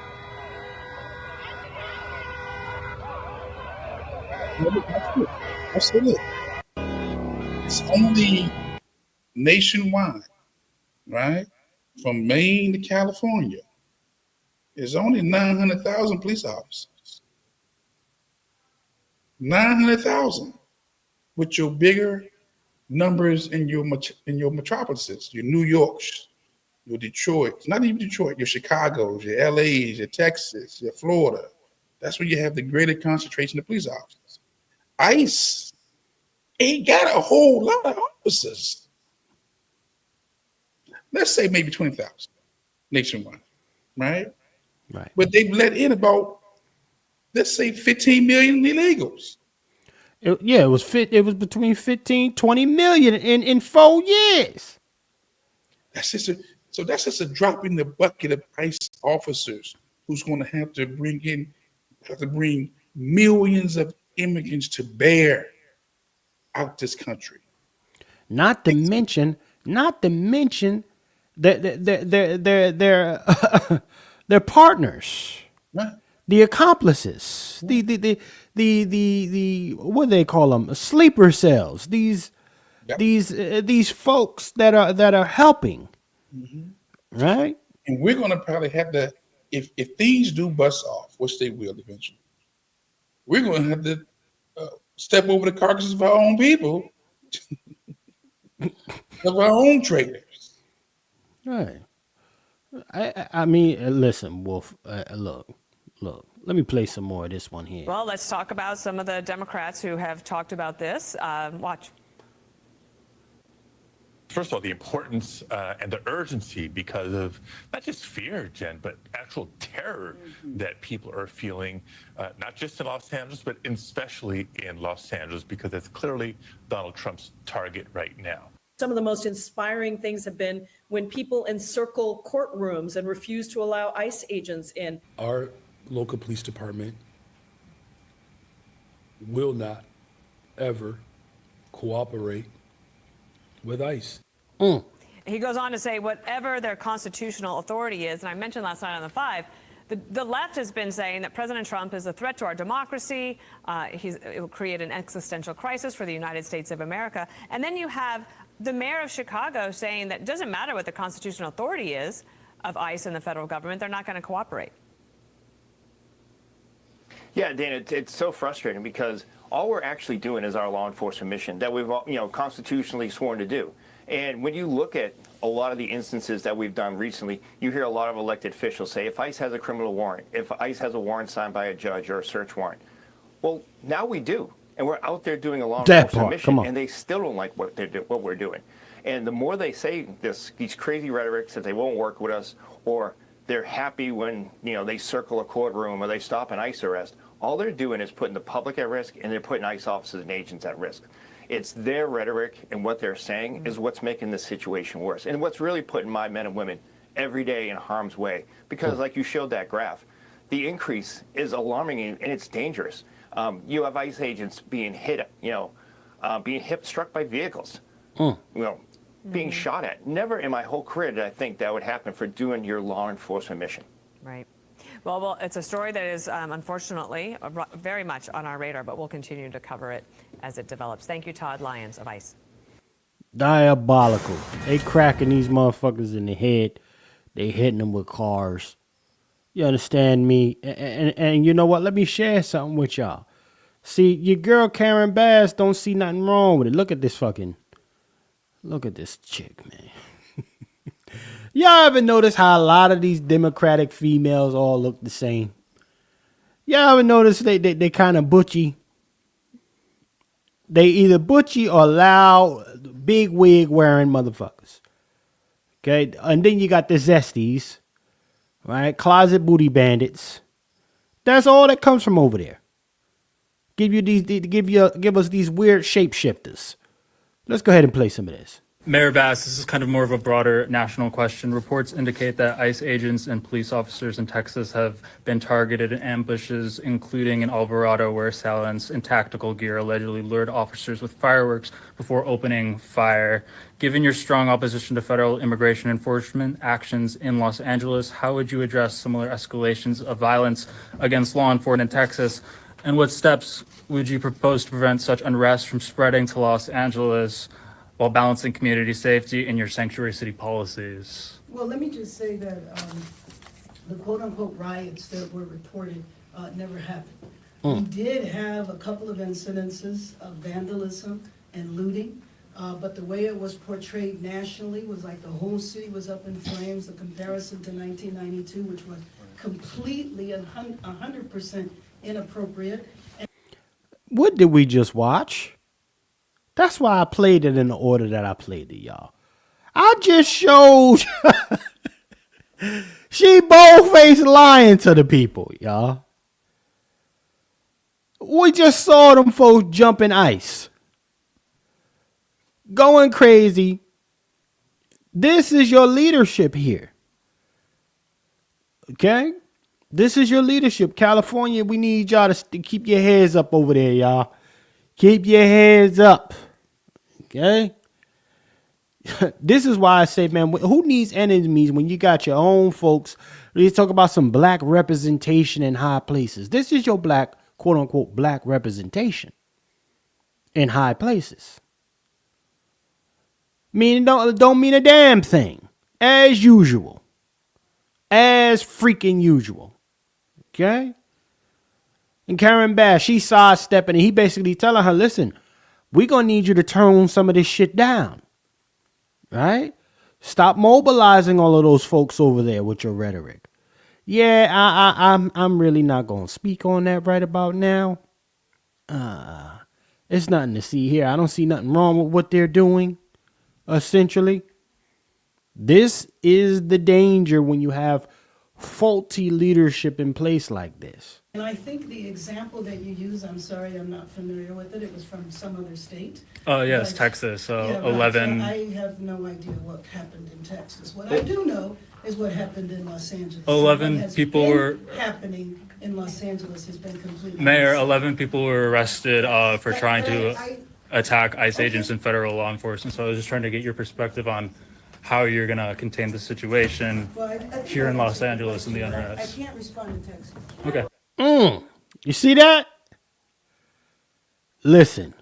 That's it. It's only nationwide, right? From Maine to California. There's only 900,000 police officers. 900,000. With your bigger numbers in your metropolises, your New Yorks, your Detroits, not even Detroit, your Chicagos, your LAs, your Texas, your Florida. That's where you have the greater concentration of police officers. ICE ain't got a whole lot of officers. Let's say maybe 20,000 nationwide, right? Right. But they've let in about, let's say, 15 million illegals. It was between 15, 20 million in 4 years. That's just a drop in the bucket of ICE officers who's going to have to bring millions of immigrants to bear out this country. Not to mention their partners. Right. The accomplices, the what do they call them? Sleeper cells. These folks that are helping, right? And we're going to probably have to, if things do bust off, which they will eventually, we're going to have to step over the carcasses of our own people, of our own traitors. Right. I mean, listen, Wolf. Look, let me play some more of this one here. Well, let's talk about some of the Democrats who have talked about this. Watch. First of all, the importance and the urgency because of not just fear, Jen, but actual terror that people are feeling, not just in Los Angeles, but especially in Los Angeles, because that's clearly Donald Trump's target right now. Some of the most inspiring things have been when people encircle courtrooms and refuse to allow ICE agents in. Our local police department will not ever cooperate with ICE. He goes on to say whatever their constitutional authority is, and I mentioned last night on the 5, the left has been saying that President Trump is a threat to our democracy. It will create an existential crisis for the United States of America. And then you have the mayor of Chicago saying that it doesn't matter what the constitutional authority is of ICE and the federal government, they're not going to cooperate. Yeah, Dana, it's so frustrating because all we're actually doing is our law enforcement mission that we've, constitutionally sworn to do. And when you look at a lot of the instances that we've done recently, you hear a lot of elected officials say, if ICE has a criminal warrant, if ICE has a warrant signed by a judge or a search warrant, well, now we do. And we're out there doing a law enforcement mission, and they still don't like what we're doing. And the more they say these crazy rhetorics that they won't work with us, or they're happy when they circle a courtroom or they stop an ICE arrest, all they're doing is putting the public at risk, and they're putting ICE officers and agents at risk. It's their rhetoric and what they're saying is what's making this situation worse, and what's really putting my men and women every day in harm's way. Because, like you showed that graph, the increase is alarming and it's dangerous. You have ICE agents being hit, struck by vehicles, being shot at. Never in my whole career did I think that would happen for doing your law enforcement mission. Right. Well, it's a story that is, unfortunately, very much on our radar, but we'll continue to cover it as it develops. Thank you, Todd Lyons of ICE. Diabolical. They cracking these motherfuckers in the head. They hitting them with cars. You understand me? And you know what? Let me share something with y'all. See, your girl Karen Bass don't see nothing wrong with it. Look at this chick, man. Y'all ever notice how a lot of these Democratic females all look the same? Y'all ever notice they kind of butchy? They either butchy or loud, big wig wearing motherfuckers. Okay, and then you got the zesties, right? Closet booty bandits. That's all that comes from over there. Give us these weird shapeshifters. Let's go ahead and play some of this. Mayor Bass, this is kind of more of a broader national question. Reports indicate that ICE agents and police officers in Texas have been targeted in ambushes, including in Alvarado, where assailants in tactical gear allegedly lured officers with fireworks before opening fire. Given your strong opposition to federal immigration enforcement actions in Los Angeles, how would you address similar escalations of violence against law enforcement in Texas? And what steps would you propose to prevent such unrest from spreading to Los Angeles, while balancing community safety in your sanctuary city policies? Well, let me just say that the quote-unquote riots that were reported never happened. We did have a couple of incidences of vandalism and looting, but the way it was portrayed nationally was like the whole city was up in flames. The comparison to 1992, which was completely 100% inappropriate. What did we just watch? That's why I played it in the order that I played it, y'all. I just showed she bold-faced lying to the people, y'all. We just saw them folks jumping ICE. Going crazy. This is your leadership here. Okay? This is your leadership. California, we need y'all to keep your heads up over there, y'all. Keep your heads up. Okay? This is why I say, man, who needs enemies when you got your own folks? You talk about some black representation in high places. This is your black, quote unquote, black representation in high places. Don't mean a damn thing. As usual. As freaking usual. Okay? And Karen Bass, she's sidestepping, and he basically telling her, listen, we're going to need you to tone some of this shit down. Right? Stop mobilizing all of those folks over there with your rhetoric. Yeah, I'm really not going to speak on that right about now. It's nothing to see here. I don't see nothing wrong with what they're doing, essentially. This is the danger when you have faulty leadership in place like this. And I think the example that you use, I'm sorry, I'm not familiar with it. It was from some other state. Yes, Texas. Yeah, 11. Right. So I have no idea what happened in Texas. What I do know is what happened in Los Angeles. 11 people were happening in Los Angeles has been completely. Mayor, 11 people were arrested for trying to attack ICE agents and federal law enforcement. So I was just trying to get your perspective on how you're going to contain the situation here in Los Angeles and the unrest. I can't respond to Texas. Okay. You see that? Listen,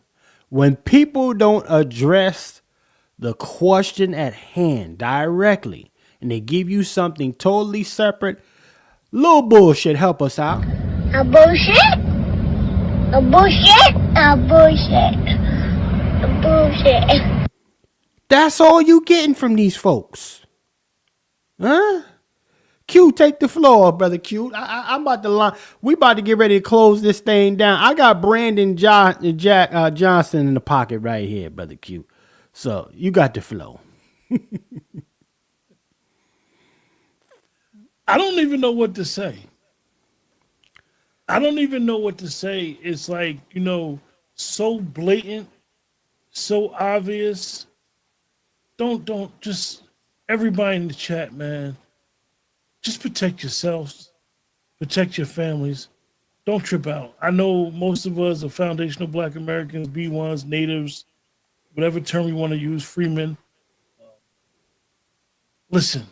when people don't address the question at hand directly, and they give you something totally separate, little bullshit, help us out. A bullshit? A bullshit? A bullshit. A bullshit. That's all you getting from these folks. Huh? Q, take the floor, brother Q. I'm about to line. We about to get ready to close this thing down. I got Brandon Johnson in the pocket right here, brother Q. So you got the flow. I don't even know what to say. I don't even know what to say. It's like, so blatant, so obvious. Don't just everybody in the chat, man. Just protect yourselves, protect your families. Don't trip out. I know most of us are foundational Black Americans, B1s, natives, whatever term you want to use, freemen. Listen,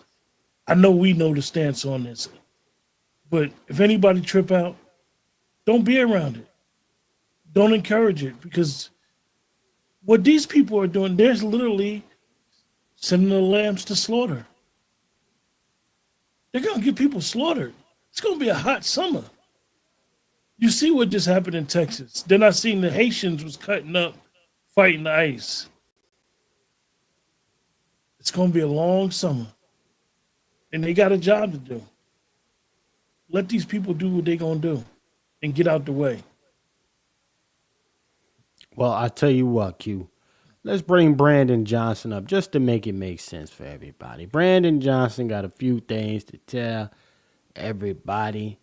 I know we know the stance on this, but if anybody trip out, don't be around it. Don't encourage it, because what these people are doing, there's literally sending the lambs to slaughter. They're going to get people slaughtered. It's going to be a hot summer. You see what just happened in Texas. Then I seen the Haitians was cutting up, fighting the ICE. It's going to be a long summer. And they got a job to do. Let these people do what they're going to do and get out the way. Well, I tell you what, Q. Let's bring Brandon Johnson up just to make it make sense for everybody. Brandon Johnson got a few things to tell everybody,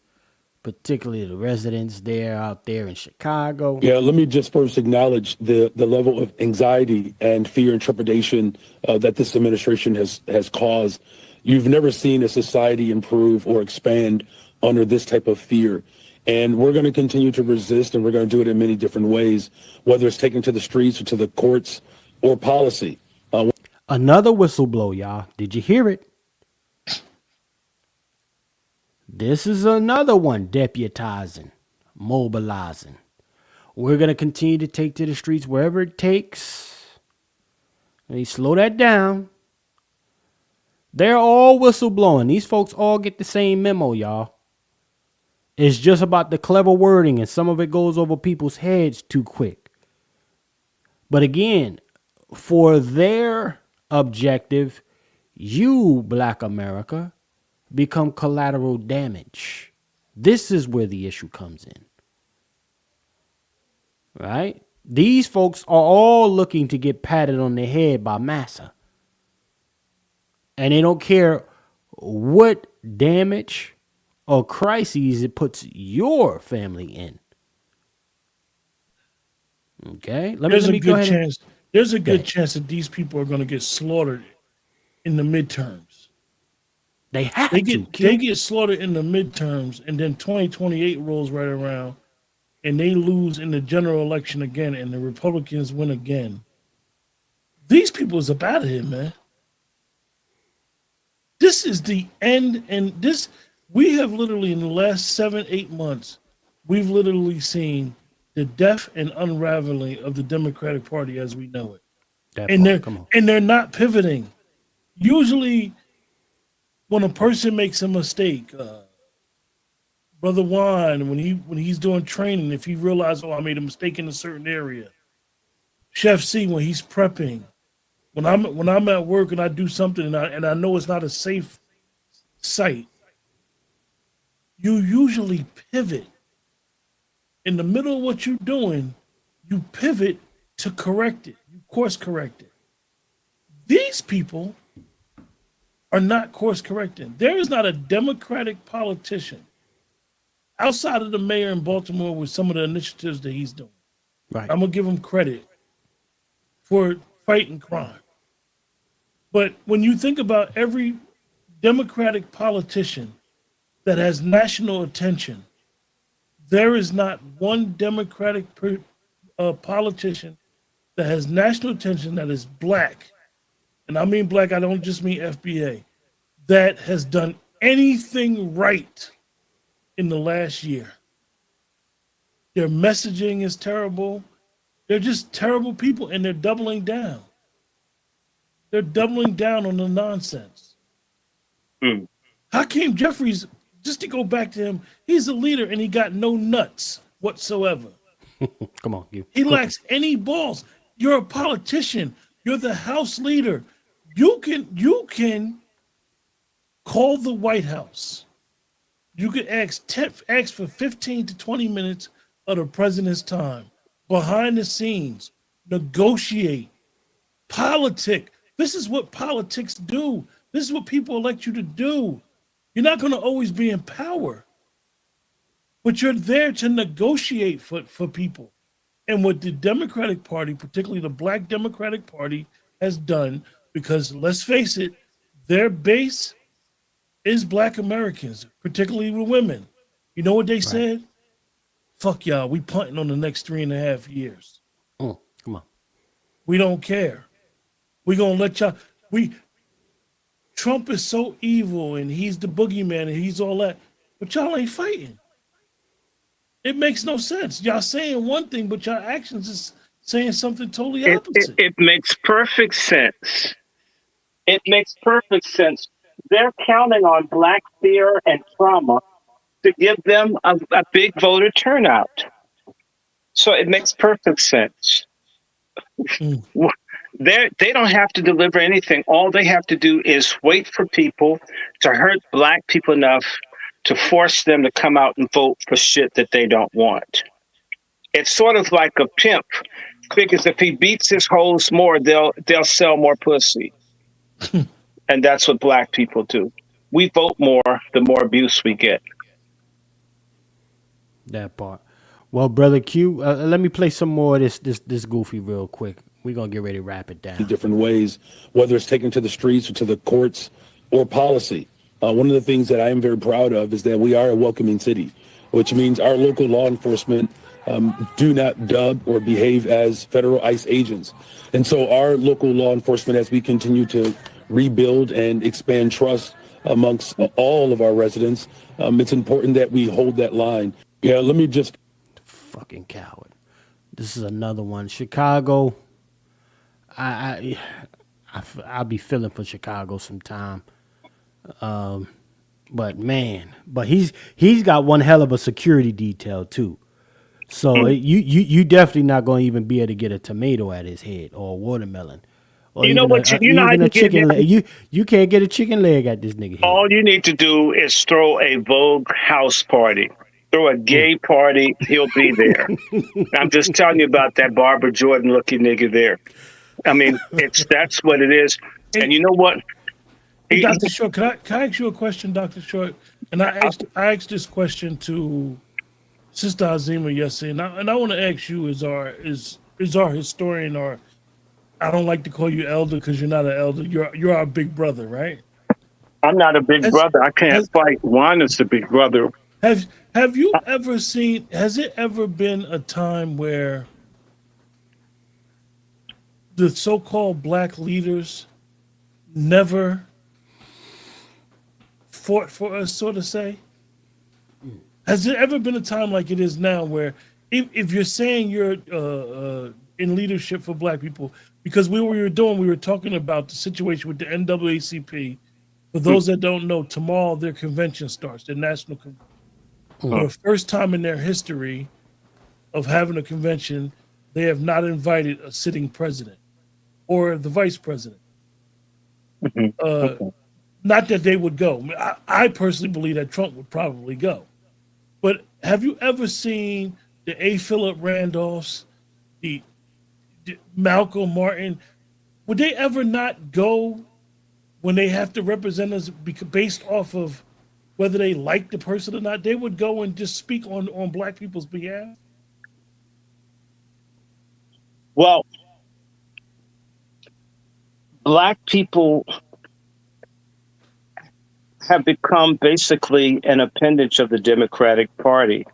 particularly the residents out there in Chicago. Yeah, let me just first acknowledge the level of anxiety and fear and trepidation that this administration has caused. You've never seen a society improve or expand under this type of fear. And we're going to continue to resist, and we're going to do it in many different ways, whether it's taken to the streets or to the courts or policy. Another whistleblower, y'all. Did you hear it? This is another one, deputizing, mobilizing. We're going to continue to take to the streets wherever it takes. Let me slow that down. They're all whistleblowing. These folks all get the same memo, y'all. It's just about the clever wording, and some of it goes over people's heads too quick. But again, for their objective, you, Black America, become collateral damage. This is where the issue comes in. Right? These folks are all looking to get patted on the head by massa. And they don't care what damage or crises it puts your family in. Okay? Let me go ahead. There's a good chance that these people are going to get slaughtered in the midterms. They have They get slaughtered in the midterms, and then 2028 rolls right around, and they lose in the general election again, and the Republicans win again. These people is up out of here, man. This is the end, and we have literally in the last 7-8 months, we've literally seen the death and unraveling of the Democratic Party as we know it. And they're not pivoting. Usually, when a person makes a mistake, Brother Juan, when he's doing training, if he realizes, I made a mistake in a certain area. Chef C, when he's prepping, when I'm at work and I do something and I know it's not a safe site, you usually pivot. In the middle of what you're doing, you pivot to correct it. You course correct it. These people are not course correcting. There is not a Democratic politician outside of the mayor in Baltimore with some of the initiatives that he's doing. Right. I'm going to give him credit for fighting crime. But when you think about every Democratic politician that has national attention, there is not one Democratic politician that has national attention that is Black, and I mean Black, I don't just mean FBA, that has done anything right in the last year. Their messaging is terrible. They're just terrible people, and they're doubling down. They're doubling down on the nonsense. Hakeem Jeffries, just to go back to him, he's a leader and he got no nuts whatsoever. Come on, you. He lacks any balls. You're a politician. You're the House leader. You can call the White House. You could ask for 15 to 20 minutes of the president's time behind the scenes, negotiate, politic. This is what politics do. This is what people elect you to do. You're not going to always be in power, but you're there to negotiate for people. And what the Democratic Party, particularly the Black Democratic Party, has done, because let's face it, their base is Black Americans, particularly with women. You know what they said? Fuck y'all, we punting on the next 3.5 years. Come on. We don't care. We gonna let y'all. Trump is so evil and he's the boogeyman and he's all that, but y'all ain't fighting. It makes no sense. Y'all saying one thing, but y'all actions is saying something totally opposite. It makes perfect sense. It makes perfect sense. They're counting on Black fear and trauma to give them a big voter turnout. So it makes perfect sense. They don't have to deliver anything. All they have to do is wait for people to hurt Black people enough to force them to come out and vote for shit that they don't want. It's sort of like a pimp figures if he beats his hoes more, they'll sell more pussy. And that's what Black people do. We vote more, the more abuse we get. That part. Well, brother Q, let me play some more of this goofy real quick. We're gonna get ready to wrap it down. Different ways, whether it's taken to the streets or to the courts or policy. One of the things that I am very proud of is that we are a welcoming city, which means our local law enforcement do not dub or behave as federal ICE agents. And so our local law enforcement, as we continue to rebuild and expand trust amongst all of our residents, it's important that we hold that line. Yeah, let me just... Fucking coward. This is another one. Chicago. I'll be feeling for Chicago sometime. But man, he's got one hell of a security detail too. So you definitely not going to even be able to get a tomato at his head or a watermelon. Or you know what? You know how even you a chicken get leg. You can't get a chicken leg at this nigga head. All you need to do is throw a Vogue house party. Throw a gay party, he'll be there. I'm just telling you about that Barbara Jordan looking nigga there. I mean, that's what it is. And you know what? Hey, Dr. Short, can I ask you a question, Dr. Short? And I asked this question to Sister Azima yesterday, and I want to ask you as our historian, or I don't like to call you elder because you're not an elder. You're our big brother, right? I'm not a big brother. I can't fight. Juan is the big brother. Have you ever seen? Has it ever been a time where the so-called Black leaders never fought for us, so to say? Has there ever been a time like it is now where if you're saying you're in leadership for Black people, because we were talking about the situation with the NAACP. For those that don't know, tomorrow their convention starts, their national convention. For the first time in their history of having a convention, they have not invited a sitting president or the vice president. Not that they would go. I personally believe that Trump would probably go. But have you ever seen the A. Philip Randolphs, the Malcolm Martin? Would they ever not go when they have to represent us based off of whether they like the person or not? They would go and just speak on Black people's behalf? Well, Black people have become basically an appendage of the Democratic Party.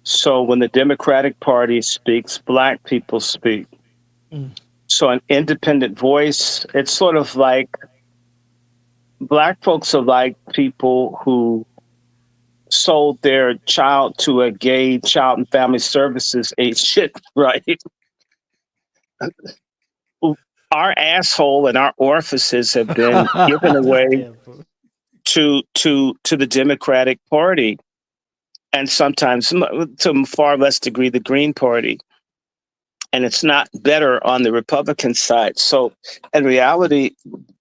So when the Democratic Party speaks, Black people speak. So an independent voice, it's sort of like Black folks are like people who sold their child to a gay child and family services agent, right? our asshole and our orifices have been given away to the Democratic Party, and sometimes to a far less degree the Green Party. And it's not better on the Republican side. So in reality,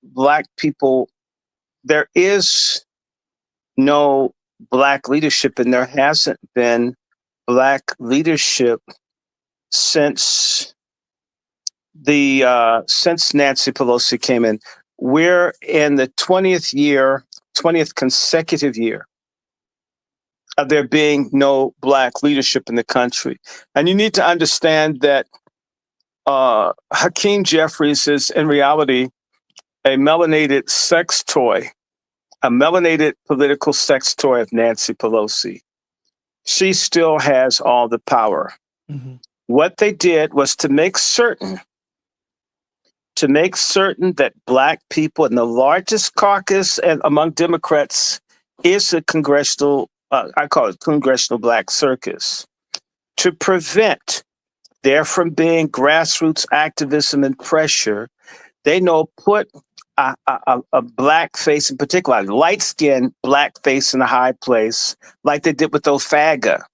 Black people, there is no Black leadership, and there hasn't been Black leadership since since Nancy Pelosi came in. We're in the 20th consecutive year of there being no Black leadership in the country. And you need to understand that Hakeem Jeffries is in reality a melanated sex toy, a melanated political sex toy of Nancy Pelosi. She still has all the power. Mm-hmm. What they did was to make certain that Black people in the largest caucus and among Democrats is the congressional, I call it Congressional Black Circus, to prevent there from being grassroots activism and pressure. They know put a Black face, in particular, a light-skinned Black face in a high place, like they did with Ofaga,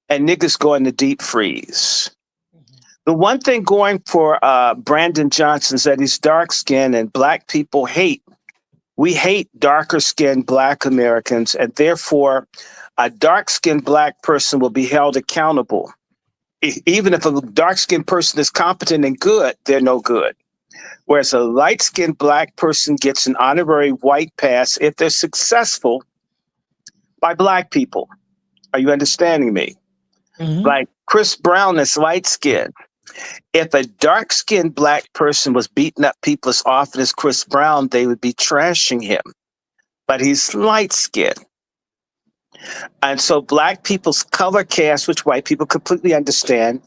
and niggas go into deep freeze. The one thing going for Brandon Johnson is that he's dark-skinned, and Black people we hate darker-skinned Black Americans, and therefore a dark-skinned Black person will be held accountable. Even if a dark-skinned person is competent and good, they're no good. Whereas a light-skinned Black person gets an honorary white pass if they're successful by Black people. Are you understanding me? Mm-hmm. Like Chris Brown is light-skinned. If a dark-skinned Black person was beating up people as often as Chris Brown, they would be trashing him. But he's light-skinned. And so Black people's color cast, which white people completely understand,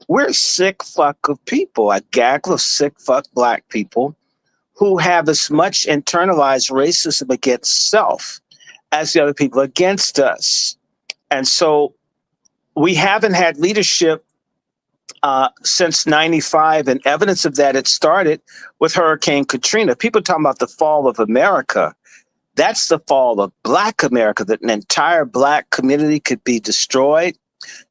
we're sick fuck of people, a gaggle of sick fuck Black people who have as much internalized racism against self as the other people against us. And so we haven't had leadership since 95, and evidence of that, it started with Hurricane Katrina. People talking about the fall of America. That's the fall of Black America, that an entire Black community could be destroyed,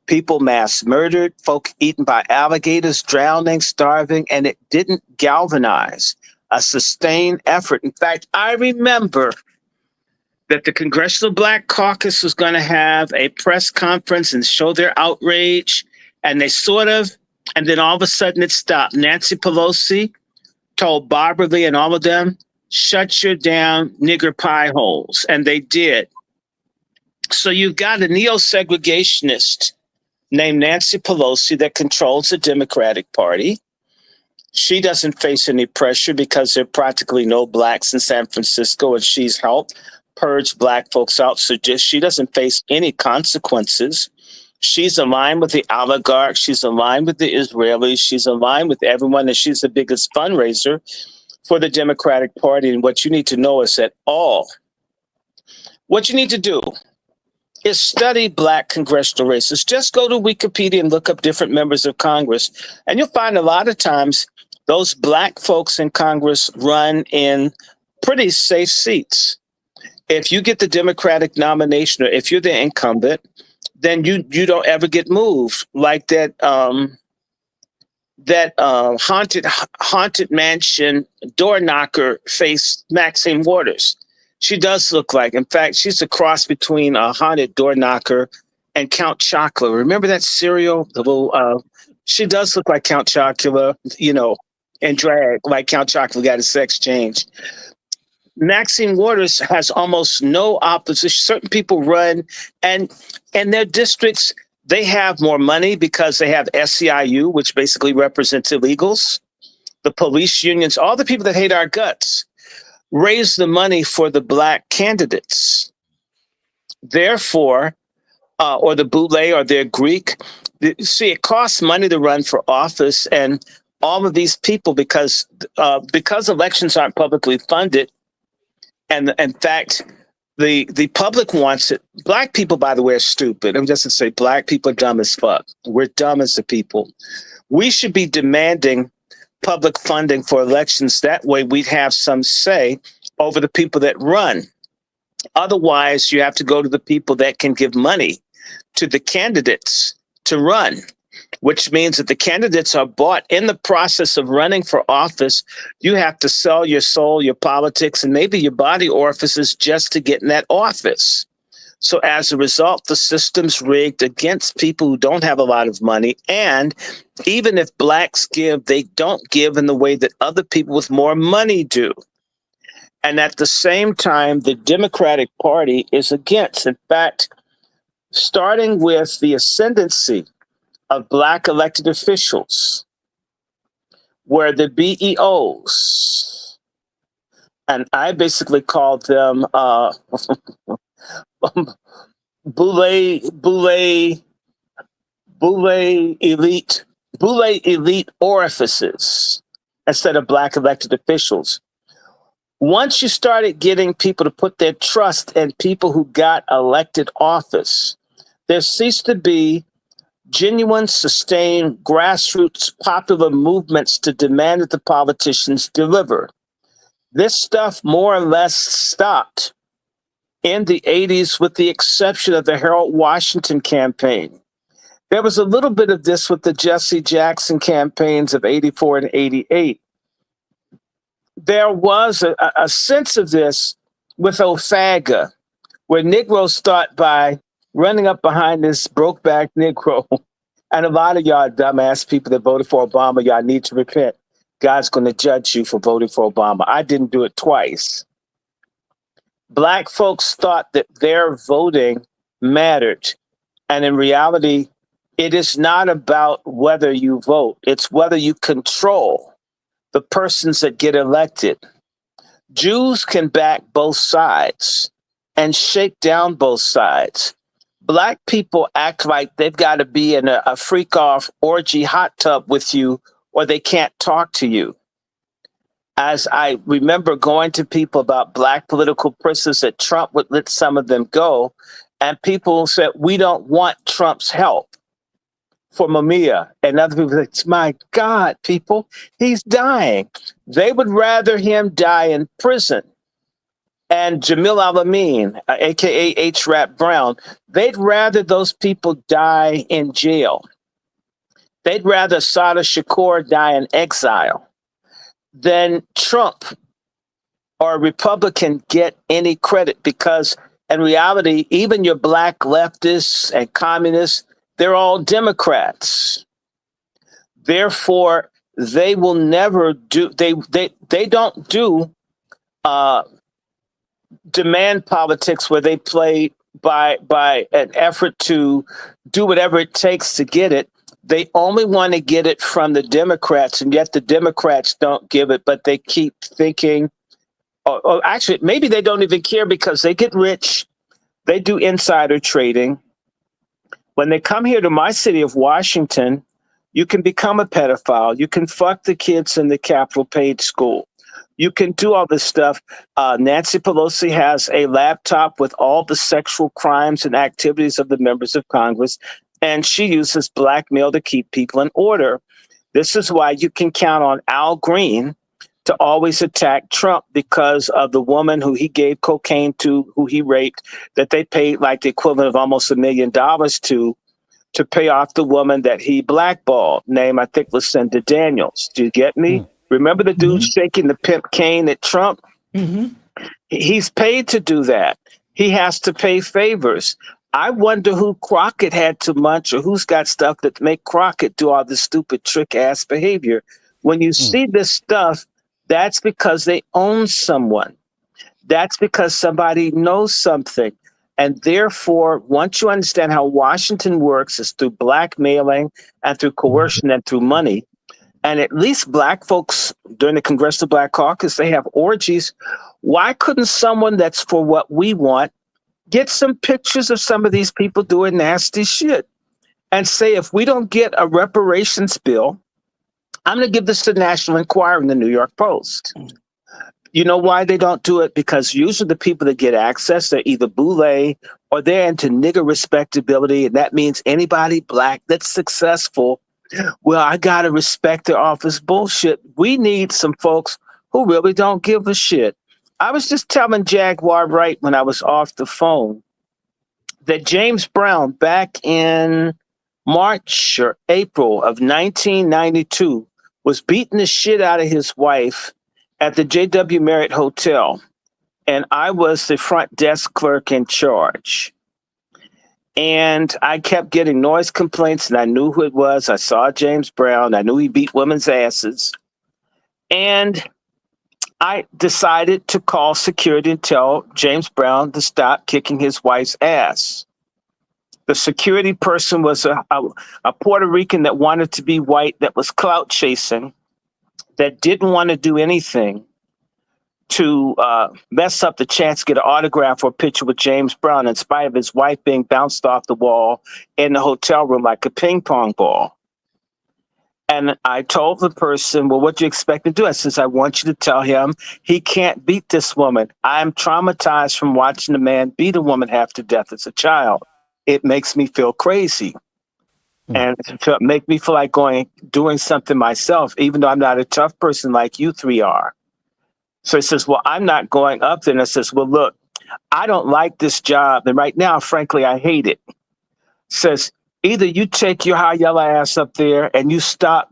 people mass murdered, folk eaten by alligators, drowning, starving, and it didn't galvanize a sustained effort. In fact, I remember that the Congressional Black Caucus was going to have a press conference and show their outrage, and they and then all of a sudden it stopped. Nancy Pelosi told Barbara Lee and all of them, shut your damn nigger pie holes. And they did. So you've got a neo-segregationist named Nancy Pelosi that controls the Democratic Party. She doesn't face any pressure because there are practically no Blacks in San Francisco, and she's helped purge Black folks out. So she doesn't face any consequences. She's aligned with the oligarchs. She's aligned with the Israelis. She's aligned with everyone, and she's the biggest fundraiser for the Democratic Party. And what you need to know is that what you need to do is study Black congressional races. Just go to Wikipedia and look up different members of Congress, and you'll find a lot of times those Black folks in Congress run in pretty safe seats. If you get the Democratic nomination, or if you're the incumbent, then you don't ever get moved. Like that haunted mansion door knocker face Maxine Waters. She does look like, in fact, she's a cross between a haunted door knocker and Count Chocula. Remember that cereal? The little, she does look like Count Chocula, and drag like Count Chocula got his sex changed. Maxine Waters has almost no opposition. Certain people run, and in their districts, they have more money because they have SEIU, which basically represents illegals, the police unions, all the people that hate our guts, raise the money for the Black candidates. Therefore, or the Boule or their Greek, see, it costs money to run for office, and all of these people, because elections aren't publicly funded, and in fact, the public wants it. Black people, by the way, are stupid. I'm just going to say Black people are dumb as fuck. We're dumb as a people. We should be demanding public funding for elections. That way we'd have some say over the people that run. Otherwise, you have to go to the people that can give money to the candidates to run, which means that the candidates are bought in the process of running for office. You have to sell your soul, your politics, and maybe your body orifices just to get in that office. So as a result, the system's rigged against people who don't have a lot of money. And even if blacks give, they don't give in the way that other people with more money do. And at the same time, the Democratic Party is against. In fact, starting with the ascendancy of black elected officials, where the BEOs, and I basically called them boule elite orifices instead of black elected officials. Once you started getting people to put their trust in people who got elected office, there ceased to be genuine, sustained, grassroots popular movements to demand that the politicians deliver. This stuff more or less stopped in the 80s, with the exception of the Harold Washington campaign. There was a little bit of this with the Jesse Jackson campaigns of 84 and 88. There was a sense of this with OFAGA, where Negroes start by running up behind this broke-back Negro. And a lot of y'all dumbass people that voted for Obama, y'all need to repent. God's going to judge you for voting for Obama. I didn't do it twice. Black folks thought that their voting mattered. And in reality, it is not about whether you vote. It's whether you control the persons that get elected. Jews can back both sides and shake down both sides. Black people act like they've got to be in a freak-off orgy hot tub with you or they can't talk to you. As I remember going to people about black political prisoners, that Trump would let some of them go, and people said, we don't want Trump's help for Mamiya. And other people said, my God, people, he's dying. They would rather him die in prison. And Jamil Al-Amin, a.k.a. H. Rap Brown, they'd rather those people die in jail. They'd rather Sada Shakur die in exile than Trump or a Republican get any credit, because in reality, even your black leftists and communists, they're all Democrats. Therefore, they will never do, they don't do demand politics where they play by an effort to do whatever it takes to get it. They only want to get it from the Democrats, and yet the Democrats don't give it, but they keep thinking, or actually, maybe they don't even care because they get rich. They do insider trading. When they come here to my city of Washington, you can become a pedophile. You can fuck the kids in the Capitol paid school. You can do all this stuff. Nancy Pelosi has a laptop with all the sexual crimes and activities of the members of Congress, and she uses blackmail to keep people in order. This is why you can count on Al Green to always attack Trump, because of the woman who he gave cocaine to, who he raped, that they paid like the equivalent of almost $1 million to pay off the woman that he blackballed, named, I think, Lucinda Daniels. Do you get me? Remember the dude shaking the pimp cane at Trump? He's paid to do that. He has to pay favors. I wonder who Crockett had to munch, or who's got stuff that make Crockett do all this stupid trick-ass behavior. When you see this stuff, that's because they own someone. That's because somebody knows something. And therefore, once you understand how Washington works, is through blackmailing and through coercion and through money. And at least black folks during the Congressional Black Caucus, they have orgies. Why couldn't someone that's for what we want get some pictures of some of these people doing nasty shit and say, if we don't get a reparations bill, I'm going to give this to the National Enquirer and the New York Post. You know why they don't do it? Because usually the people that get access, they're either boule or they're into nigger respectability. And that means anybody black that's successful Well, I gotta respect the office bullshit. We need some folks who really don't give a shit. I was just telling Jaguar Wright when I was off the phone that James Brown back in March or April of 1992 was beating the shit out of his wife at the JW Marriott Hotel. And I was the front desk clerk in charge. And I kept getting noise complaints, and I knew who it was. I saw James Brown. I knew he beat women's asses. And I decided to call security and tell James Brown to stop kicking his wife's ass. The security person was a Puerto Rican that wanted to be white, that was clout chasing, that didn't want to do anything to mess up the chance to get an autograph or a picture with James Brown, in spite of his wife being bounced off the wall in the hotel room like a ping pong ball. And I told the person, well, what do you expect to do? I says, I want you to tell him he can't beat this woman. I'm traumatized from watching a man beat a woman half to death as a child. It makes me feel crazy. And to make me feel like doing something myself, even though I'm not a tough person like you three are. So he says, well, I'm not going up there. And I says, well, look, I don't like this job. And right now, frankly, I hate it. Says, either you take your high yellow ass up there and you stop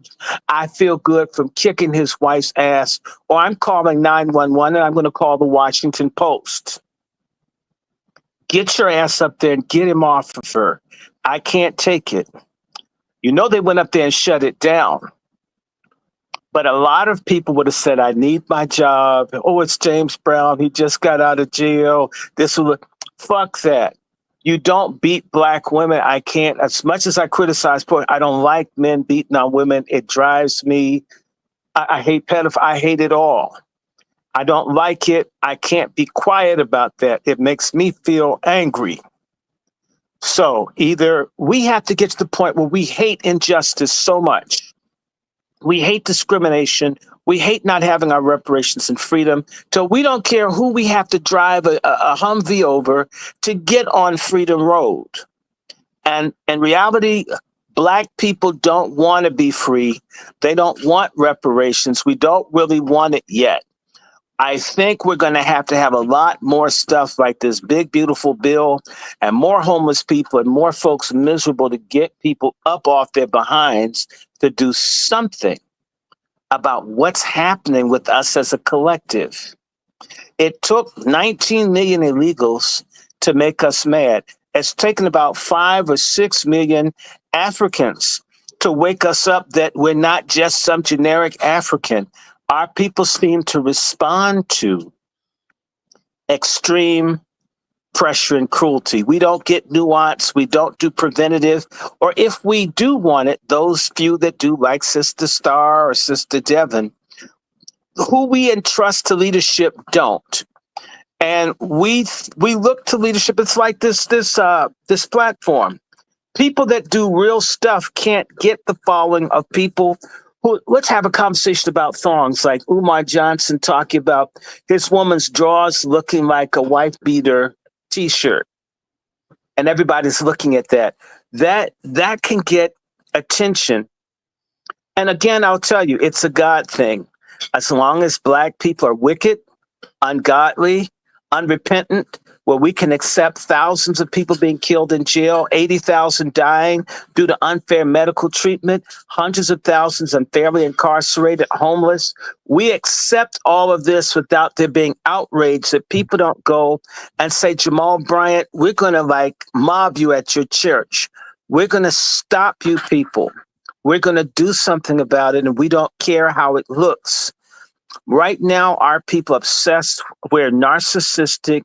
I Feel Good from kicking his wife's ass, or I'm calling 911 and I'm going to call the Washington Post. Get your ass up there and get him off of her. I can't take it. You know, they went up there and shut it down. But a lot of people would have said, I need my job. Oh, it's James Brown. He just got out of jail. Fuck that. You don't beat black women. I can't, as much as I criticize, I don't like men beating on women. It drives me. I hate pedophiles. I hate it all. I don't like it. I can't be quiet about that. It makes me feel angry. So either we have to get to the point where we hate injustice so much. We hate discrimination. We hate not having our reparations and freedom. So we don't care who we have to drive a Humvee over to get on Freedom Road. And in reality, black people don't want to be free. They don't want reparations. We don't really want it yet. I think we're going to have a lot more stuff like this big, beautiful bill, and more homeless people and more folks miserable to get people up off their behinds to do something about what's happening with us as a collective. It took 19 million illegals to make us mad. It's taken about 5 or 6 million Africans to wake us up that we're not just some generic African. Our people seem to respond to extreme pressure and cruelty. We don't get nuance. We don't do preventative. Or if we do want it, those few that do, like Sister Star or Sister Devon, who we entrust to leadership don't. And we look to leadership. It's like this platform. People that do real stuff can't get the following of people who, let's have a conversation about thongs, like Umar Johnson talking about his woman's drawers looking like a wife beater t-shirt. And everybody's looking at that. That can get attention. And again, I'll tell you, it's a God thing. As long as black people are wicked, ungodly, unrepentant, where we can accept thousands of people being killed in jail, 80,000 dying due to unfair medical treatment, hundreds of thousands unfairly incarcerated, homeless. We accept all of this without there being outrage that people don't go and say, Jamal Bryant, we're going to mob you at your church. We're going to stop you people. We're going to do something about it, and we don't care how it looks. Right now, our people obsessed, we're narcissistic,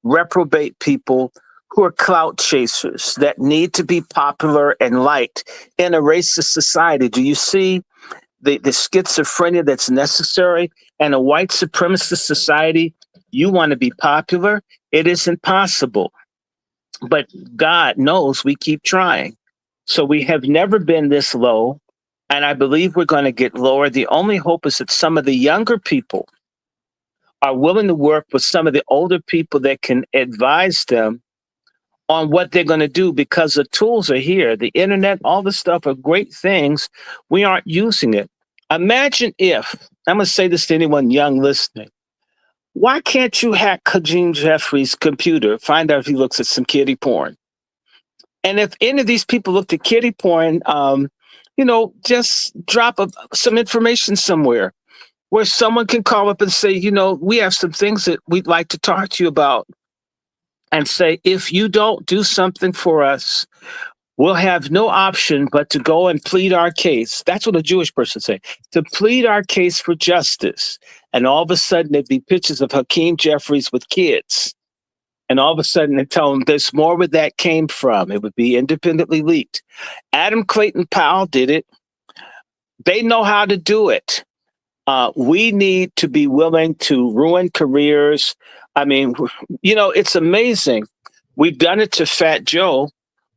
reprobate people who are clout chasers that need to be popular and liked in a racist society. Do you see the schizophrenia that's necessary? In a white supremacist society, you want to be popular? It isn't possible. But God knows we keep trying. So we have never been this low, and I believe we're going to get lower. The only hope is that some of the younger people are willing to work with some of the older people that can advise them on what they're going to do because the tools are here. The internet, all this stuff are great things. We aren't using it. Imagine if, I'm going to say this to anyone young listening, why can't you hack Kajim Jeffries' computer, find out if he looks at some kiddie porn? And if any of these people looked at kiddie porn, just drop some information somewhere where someone can call up and say, we have some things that we'd like to talk to you about. And say, if you don't do something for us, we'll have no option but to go and plead our case. That's what a Jewish person say, to plead our case for justice. And all of a sudden, there'd be pictures of Hakeem Jeffries with kids. And all of a sudden, they tell them there's more where that came from. It would be independently leaked. Adam Clayton Powell did it. They know how to do it. We need to be willing to ruin careers. I mean, it's amazing. We've done it to Fat Joe.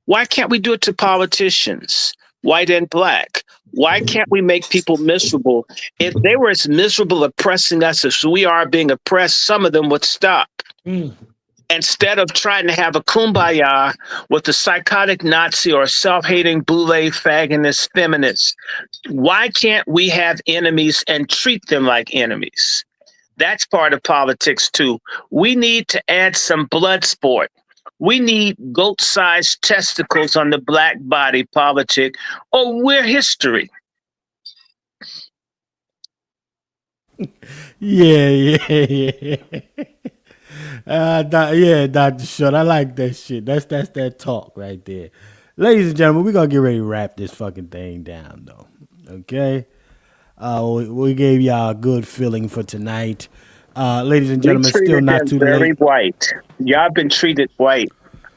Why can't we do it to politicians, white and black? Why can't we make people miserable? If they were as miserable oppressing us as we are being oppressed, some of them would stop. Instead of trying to have a kumbaya with a psychotic Nazi or a self-hating boule fagonist feminist, why can't we have enemies and treat them like enemies? That's part of politics too. We need to add some blood sport. We need goat-sized testicles on the black body politic, or we're history. Yeah. Dr. Short, I like that shit. That's that talk right there. Ladies and gentlemen, we're going to get ready to wrap this fucking thing down, though. Okay? We gave y'all a good feeling for tonight. Ladies and gentlemen, still not too very late. white. Y'all been treated white.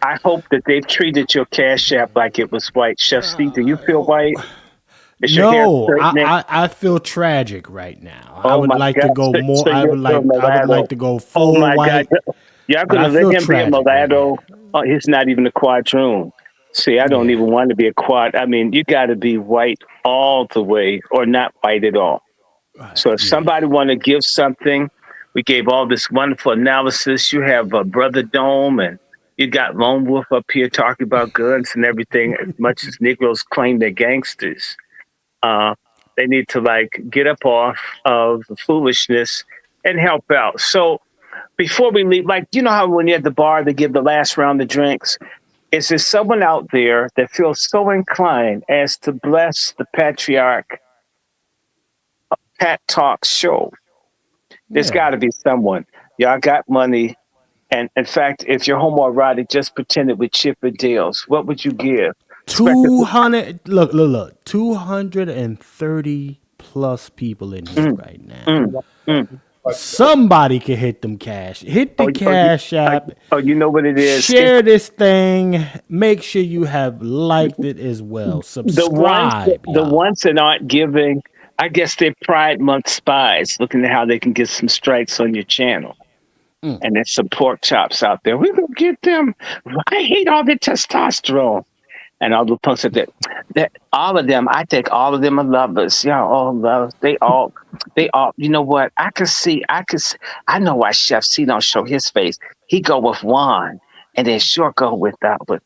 I hope that they've treated your Cash App like it was white. Chef C, do you feel white? Is your hair No, straightening? I feel tragic right now. I Oh would my like God. to go So- more. so I you're would like mulatto. to go Oh full my white. God. Y'all but gonna I let feel him be a tragic right mulatto? Oh, he's not even a quadroon. See, I don't even want to be a quad. I mean, you got to be white all the way or not white at all. So if somebody want to give something, we gave all this wonderful analysis. You have Brother Dome and you got Lone Wolf up here talking about guns and everything. As much as Negroes claim they're gangsters, they need to get up off of the foolishness and help out. So before we leave, how when you're at the bar, they give the last round of drinks. Is there someone out there that feels so inclined as to bless the Patriarch Pat Talk show? There's got to be someone. Y'all got money. And in fact, if you're homoerotic, just pretend it with Chipper Deals. What would you give? 200. Look. 230 plus people in here right now. Somebody can hit them cash. Hit the Cash App. You know what it is. Share this thing. Make sure you have liked it as well. Subscribe. The ones that aren't giving, I guess they're Pride Month spies, looking at how they can get some strikes on your channel. And there's some pork chops out there. We're gonna get them. I hate all the testosterone. And all the punks that all of them, I think all of them are lovers. Yeah, all lovers. They all, you know what? I know why Chef C don't show his face. He go with Juan and then sure go with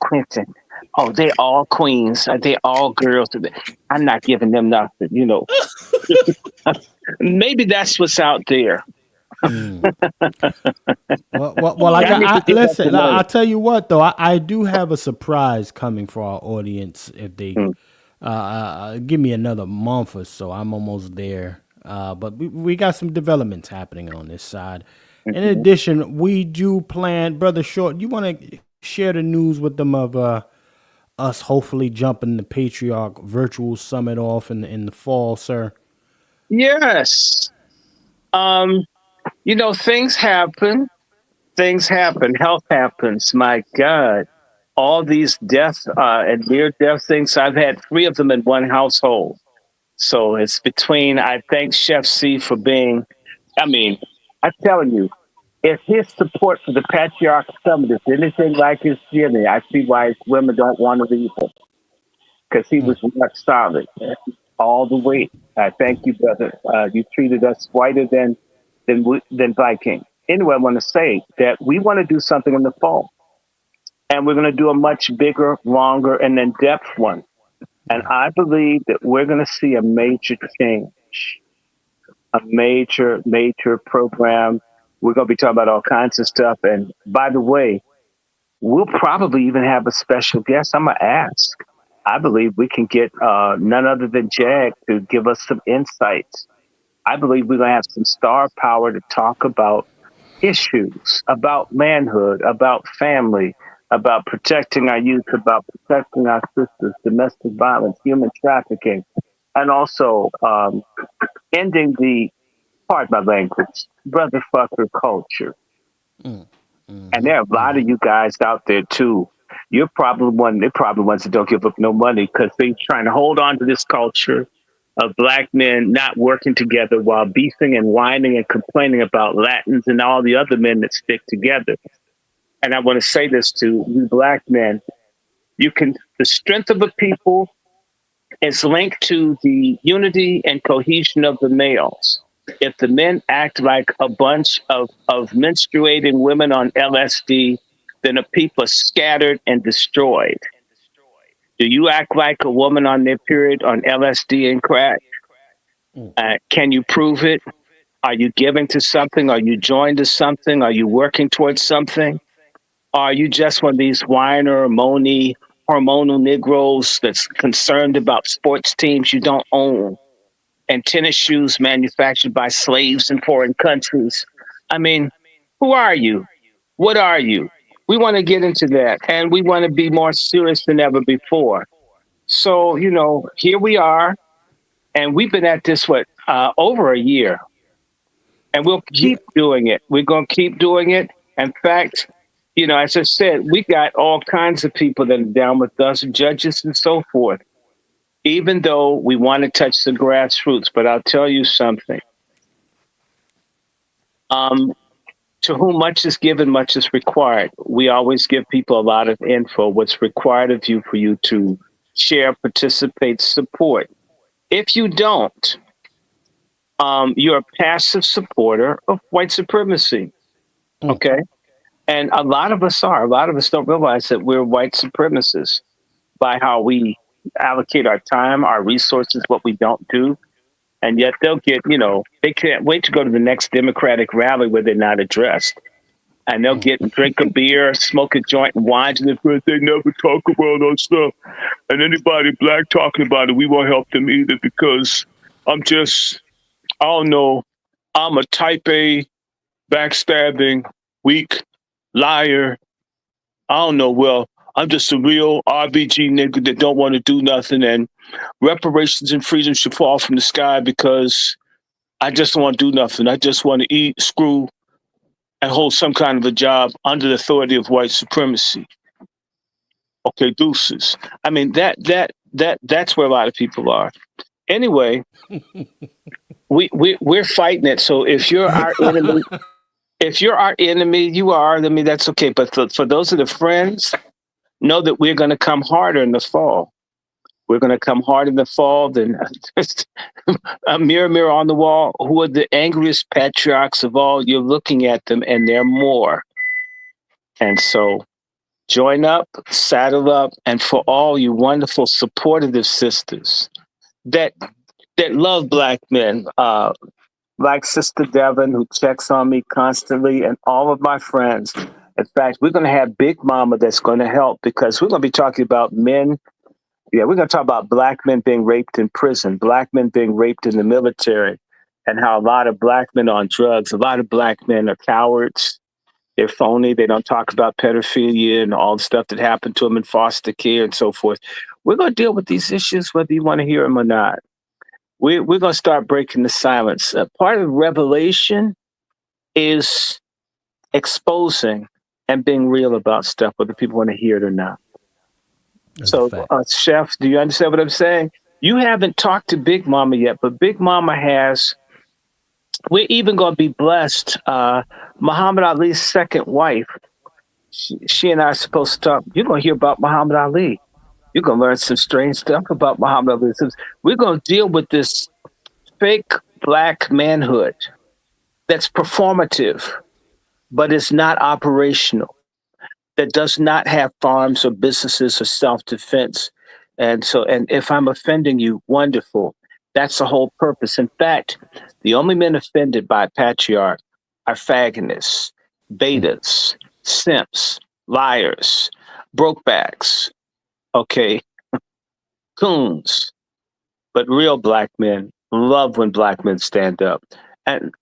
Quentin. Oh, they all queens. They all girls. I'm not giving them nothing, Maybe that's what's out there. Well, listen. I'll tell you what, though. I do have a surprise coming for our audience. If they give me another month or so, I'm almost there. But we got some developments happening on this side. In addition, we do plan, Brother Short. You want to share the news with them of us hopefully jumping the Patriarch Virtual Summit off in the fall, sir? Yes. Things happen. Health happens. My God. All these death and near-death things. I've had 3 of them in one household. So it's I thank Chef C for being, I'm telling you, if his support for the Patriarch Summit is anything like his Jimmy, I see why women don't want to leave him. Because he was rock solid all the way. I thank you, brother. You treated us whiter than Viking. Anyway, I want to say that we want to do something in the fall. And we're going to do a much bigger, longer, and in-depth one. And I believe that we're going to see a major change, a major program. We're going to be talking about all kinds of stuff. And by the way, we'll probably even have a special guest. I'm going to ask. I believe we can get none other than Jag to give us some insights. I believe we're going to have some star power to talk about issues, about manhood, about family, about protecting our youth, about protecting our sisters, domestic violence, human trafficking, and also ending the, pardon my language, brother fucker culture. And there are a lot of you guys out there too. You're probably they're probably ones that don't give up no money because they're trying to hold on to this culture of black men not working together while beefing and whining and complaining about Latins and all the other men that stick together. And I want to say this to you black men. The strength of a people is linked to the unity and cohesion of the males. If the men act like a bunch of menstruating women on LSD, then a people are scattered and destroyed. Do you act like a woman on their period on LSD and crack? Can you prove it? Are you giving to something? Are you joined to something? Are you working towards something? Are you just one of these whiner, moany, hormonal Negroes that's concerned about sports teams you don't own and tennis shoes manufactured by slaves in foreign countries? I mean, who are you? What are you? We want to get into that, and we want to be more serious than ever before. So, here we are, and we've been at this, over a year, and we'll keep doing it. We're going to keep doing it. In fact, as I said, we got all kinds of people that are down with us, judges and so forth, even though we want to touch the grassroots. But I'll tell you something. To whom much is given, much is required. We always give people a lot of info, what's required of you for you to share, participate, support. If you don't, you're a passive supporter of white supremacy. Okay? And a lot of us are. A lot of us don't realize that we're white supremacists by how we allocate our time, our resources, what we don't do. And yet they'll get, they can't wait to go to the next Democratic rally where they're not addressed. And they'll get and drink a beer, smoke a joint, and whine to their friends. They never talk about that stuff. And anybody black talking about it, we won't help them either because I don't know, I'm a type A, backstabbing, weak liar. I don't know. Well, I'm just a real RBG nigga that don't want to do nothing, and reparations and freedom should fall from the sky because I just don't want to do nothing. I just want to eat, screw, and hold some kind of a job under the authority of white supremacy. Okay, deuces. I mean, that's where a lot of people are. Anyway, we're fighting it. So if you're our enemy, you are. I mean, that's okay. But for those of the friends, know that we're going to come harder in the fall. We're going to come hard in the fall. Then just a mirror on the wall. Who are the angriest patriarchs of all? You're looking at them, and they're more. And so, join up, saddle up, and for all you wonderful supportive sisters that love black men, like Sister Devon, who checks on me constantly, and all of my friends. In fact, we're going to have Big Mama that's going to help because we're going to be talking about men. Yeah, we're going to talk about black men being raped in prison, black men being raped in the military, and how a lot of black men on drugs, a lot of black men are cowards. They're phony. They don't talk about pedophilia and all the stuff that happened to them in foster care and so forth. We're going to deal with these issues whether you want to hear them or not. We're going to start breaking the silence. Part of revelation is exposing and being real about stuff, whether people want to hear it or not. So, Chef, do you understand what I'm saying? You haven't talked to Big Mama yet, but Big Mama has. We're even going to be blessed. Muhammad Ali's second wife, she and I are supposed to talk. You're going to hear about Muhammad Ali. You're going to learn some strange stuff about Muhammad Ali. We're going to deal with this fake black manhood that's performative, but it's not operational. that does not have farms or businesses or self-defense. And if I'm offending you, wonderful. That's the whole purpose. In fact, the only men offended by patriarch are faggotists, betas, simps, liars, brokebacks, okay, coons. But real black men love when black men stand up. And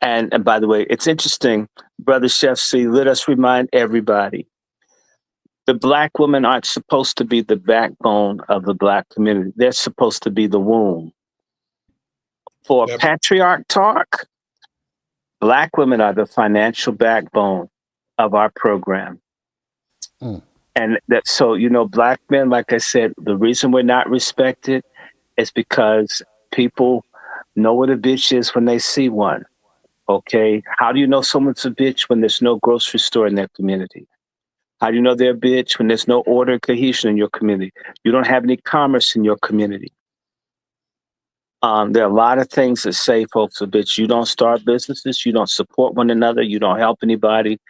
by the way, it's interesting, Brother Chef C, let us remind everybody the black women aren't supposed to be the backbone of the black community. They're supposed to be the womb. For Yep. patriarch talk, black women are the financial backbone of our program. And that, so, black men, like I said, the reason we're not respected is because people know what a bitch is when they see one. Okay. How do you know someone's a bitch when there's no grocery store in their community? How do you know they're a bitch when there's no order and cohesion in your community? You don't have any commerce in your community. There are a lot of things that say folks are bitch. You don't start businesses. You don't support one another. You don't help anybody.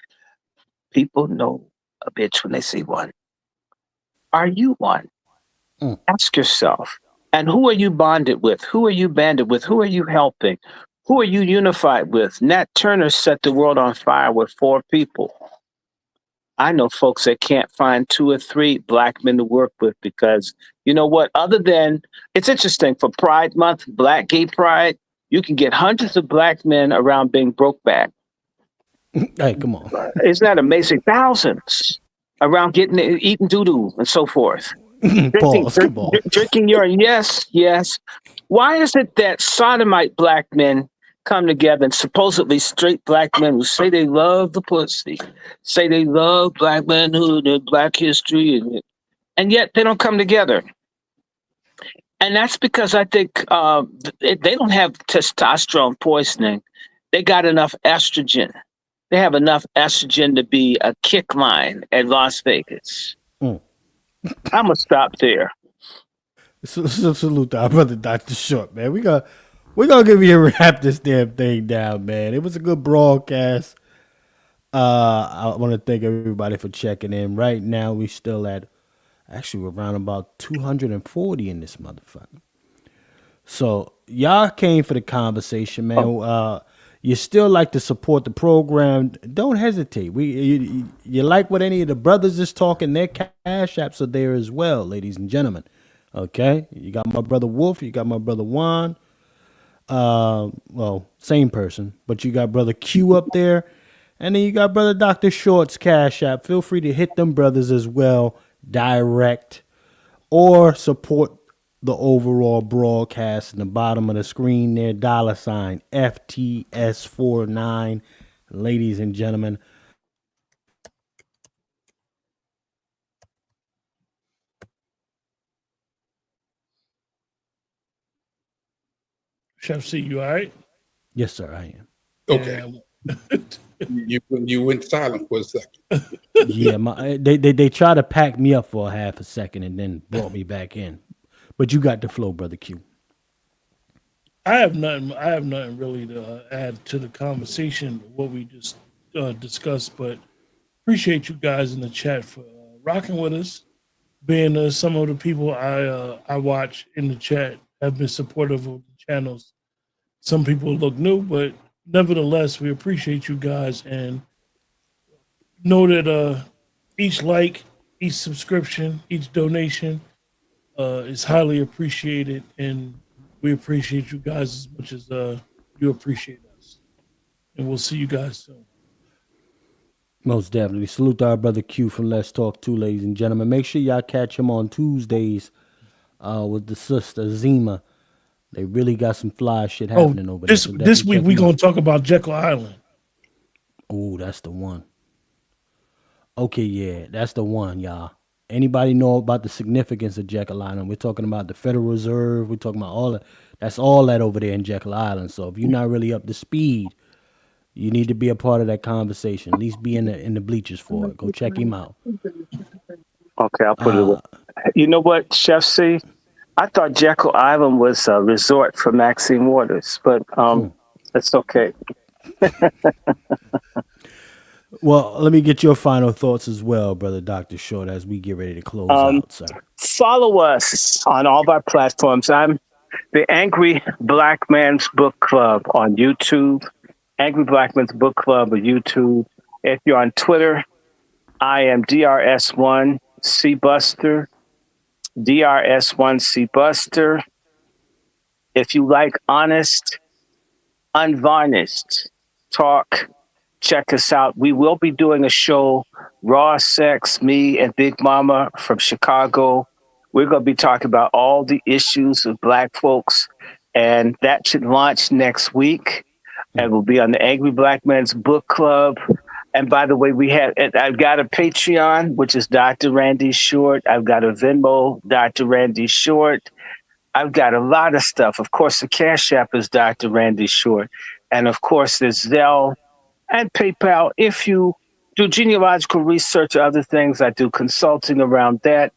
People know a bitch when they see one. Are you one? Ask yourself. And who are you bonded with? Who are you banded with? Who are you helping? Who are you unified with? Nat Turner set the world on fire with 4 people. I know folks that can't find 2 or 3 black men to work with because, you know what, other than, it's interesting, for Pride Month, Black Gay Pride, you can get hundreds of black men around being broke back. Hey, come on. Isn't that amazing? Thousands around eating doo-doo and so forth. Pause, come on. Drinking urine, yes. Why is it that sodomite black men come together and supposedly straight black men who say they love the pussy, say they love black manhood and black history, and yet they don't come together? And that's because I think they don't have testosterone poisoning. They got enough estrogen. They have enough estrogen to be a kick line at Las Vegas. I'm going to stop there. Salute to our brother Dr. Short, man. We gonna give you a wrap this damn thing down, man. It was a good broadcast. I want to thank everybody for checking in. Right now, we still at, actually, we're around about 240 in this motherfucker. So y'all came for the conversation, man. You still like to support the program? Don't hesitate. You like what any of the brothers is talking? Their cash apps are there as well, ladies and gentlemen. Okay, you got my brother Wolf, you got my brother Juan. Well, same person, but you got brother Q up there, and then you got brother Dr. Short's cash app. Feel free to hit them brothers as well, direct, or support the overall broadcast in the bottom of the screen there, $ FTS49, ladies and gentlemen. Chef C, you all right? Yes, sir, I am. Okay. You went silent for a second. Yeah, they try to pack me up for a half a second and then brought me back in. But you got the flow, brother Q. I have nothing really to add to the conversation, what we just discussed, but appreciate you guys in the chat for rocking with us. Being some of the people I watch in the chat have been supportive of the channels. Some people look new, but nevertheless, we appreciate you guys and know that each like, each subscription, each donation is highly appreciated, and we appreciate you guys as much as you appreciate us. And we'll see you guys soon. Most definitely. Salute to our brother Q from Let's Talk 2, ladies and gentlemen. Make sure y'all catch him on Tuesdays with the sister Zima. They really got some fly shit happening over there. So this week we're going to talk about Jekyll Island. Oh, that's the one. Okay, yeah, that's the one, y'all. Anybody know about the significance of Jekyll Island? We're talking about the Federal Reserve. We're talking about all that. That's all that over there in Jekyll Island. So if you're not really up to speed, you need to be a part of that conversation. At least be in the bleachers for it. Go check him out. Okay, I'll put it away. You know what, Chef C? I thought Jekyll Island was a resort for Maxine Waters, but it's okay. Well, let me get your final thoughts as well, brother Dr. Short, as we get ready to close Um, out, sir. Follow us on all of our platforms. I'm the Angry Black Man's Book Club on YouTube. Angry Black Man's Book Club on YouTube. If you're on Twitter, I am DRS1C Buster. DRS1C Buster. If you like honest, unvarnished talk, check us out. We will be doing a show, Raw Sex, me and Big Mama from Chicago. We're going to be talking about all the issues of Black folks, and that should launch next week. And we'll be on the Angry Black Man's Book Club. And by the way, I've got a Patreon, which is Dr. Randy Short. I've got a Venmo, Dr. Randy Short. I've got a lot of stuff. Of course, the Cash App is Dr. Randy Short. And of course, there's Zelle and PayPal. If you do genealogical research or other things, I do consulting around that.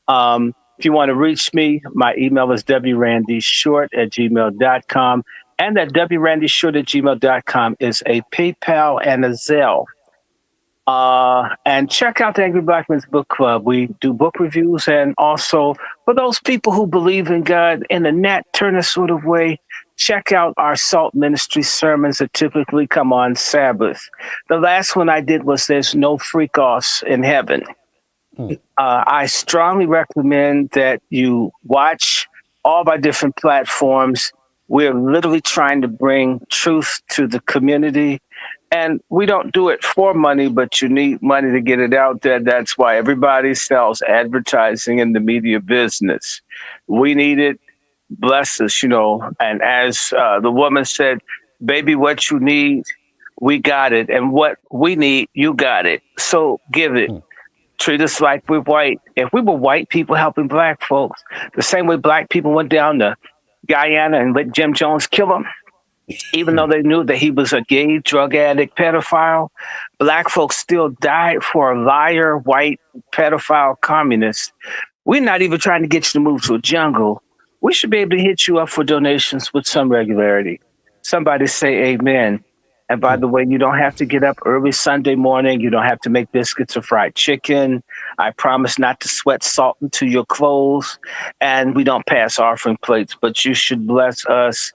If you want to reach me, my email is wrandyshort@gmail.com. And that wrandyshort@gmail.com is a PayPal and a Zelle. And check out the Angry Black Men's Book Club. We do book reviews, and also for those people who believe in God in a Nat Turner sort of way, check out our Salt Ministry sermons that typically come on Sabbath. The last one I did was There's No Freak-Offs in Heaven. I strongly recommend that you watch all of our different platforms. We're literally trying to bring truth to the community. And we don't do it for money, but you need money to get it out there. That's why everybody sells advertising in the media business. We need it. Bless us, And as the woman said, baby, what you need, we got it. And what we need, you got it. So give it. Treat us like we're white. If we were white people helping Black folks, the same way Black people went down to Guyana and let Jim Jones kill them, even though they knew that he was a gay, drug addict, pedophile, Black folks still died for a liar, white, pedophile, communist. We're not even trying to get you to move to a jungle. We should be able to hit you up for donations with some regularity. Somebody say amen. And by the way, you don't have to get up early Sunday morning. You don't have to make biscuits or fried chicken. I promise not to sweat salt into your clothes. And we don't pass offering plates, but you should bless us.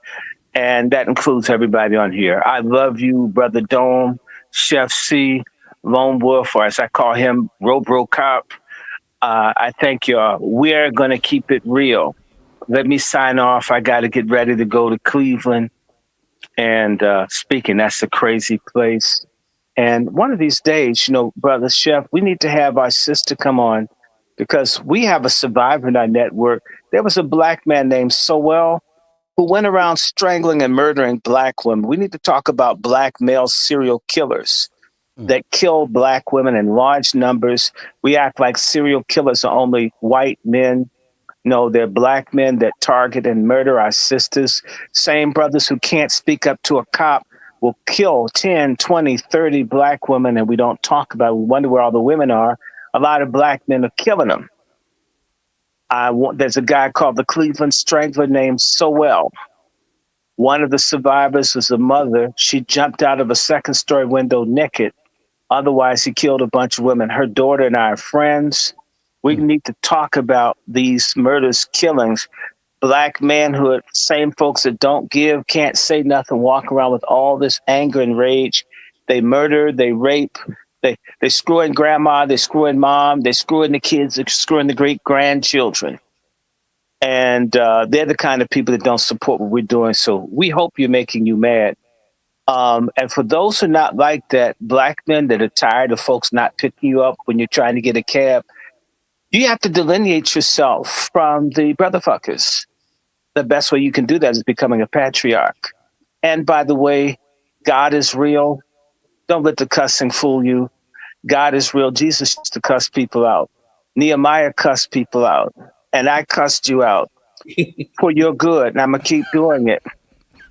And that includes everybody on here. I love you, Brother Dome, Chef C, Lone Wolf, or as I call him, Robro Cop. I thank y'all. We're going to keep it real. Let me sign off. I got to get ready to go to Cleveland. And speaking, that's a crazy place. And one of these days, Brother Chef, we need to have our sister come on because we have a survivor in our network. There was a Black man named Sowell who went around strangling and murdering Black women. We need to talk about Black male serial killers that kill Black women in large numbers. We act like serial killers are only white men. No, they're Black men that target and murder our sisters. Same brothers who can't speak up to a cop will kill 10, 20, 30 Black women, and we don't talk about it. We wonder where all the women are. A lot of Black men are killing them. There's a guy called the Cleveland Strangler named Sowell. One of the survivors was a mother. She jumped out of a second-story window naked. Otherwise, he killed a bunch of women. Her daughter and I are friends. We need to talk about these murders, killings, Black manhood, same folks that don't give, can't say nothing, walk around with all this anger and rage. They murder, they rape, they screw in grandma, they screw in mom, they screw in the kids, they screw in the great-grandchildren. And they're the kind of people that don't support what we're doing. So we hope you're making you mad. And for those who are not like that, Black men that are tired of folks not picking you up when you're trying to get a cab, you have to delineate yourself from the brotherfuckers. The best way you can do that is becoming a patriarch. And by the way, God is real. Don't let the cussing fool you. God is real. Jesus used to cuss people out. Nehemiah cussed people out. And I cussed you out for your good. And I'm going to keep doing it.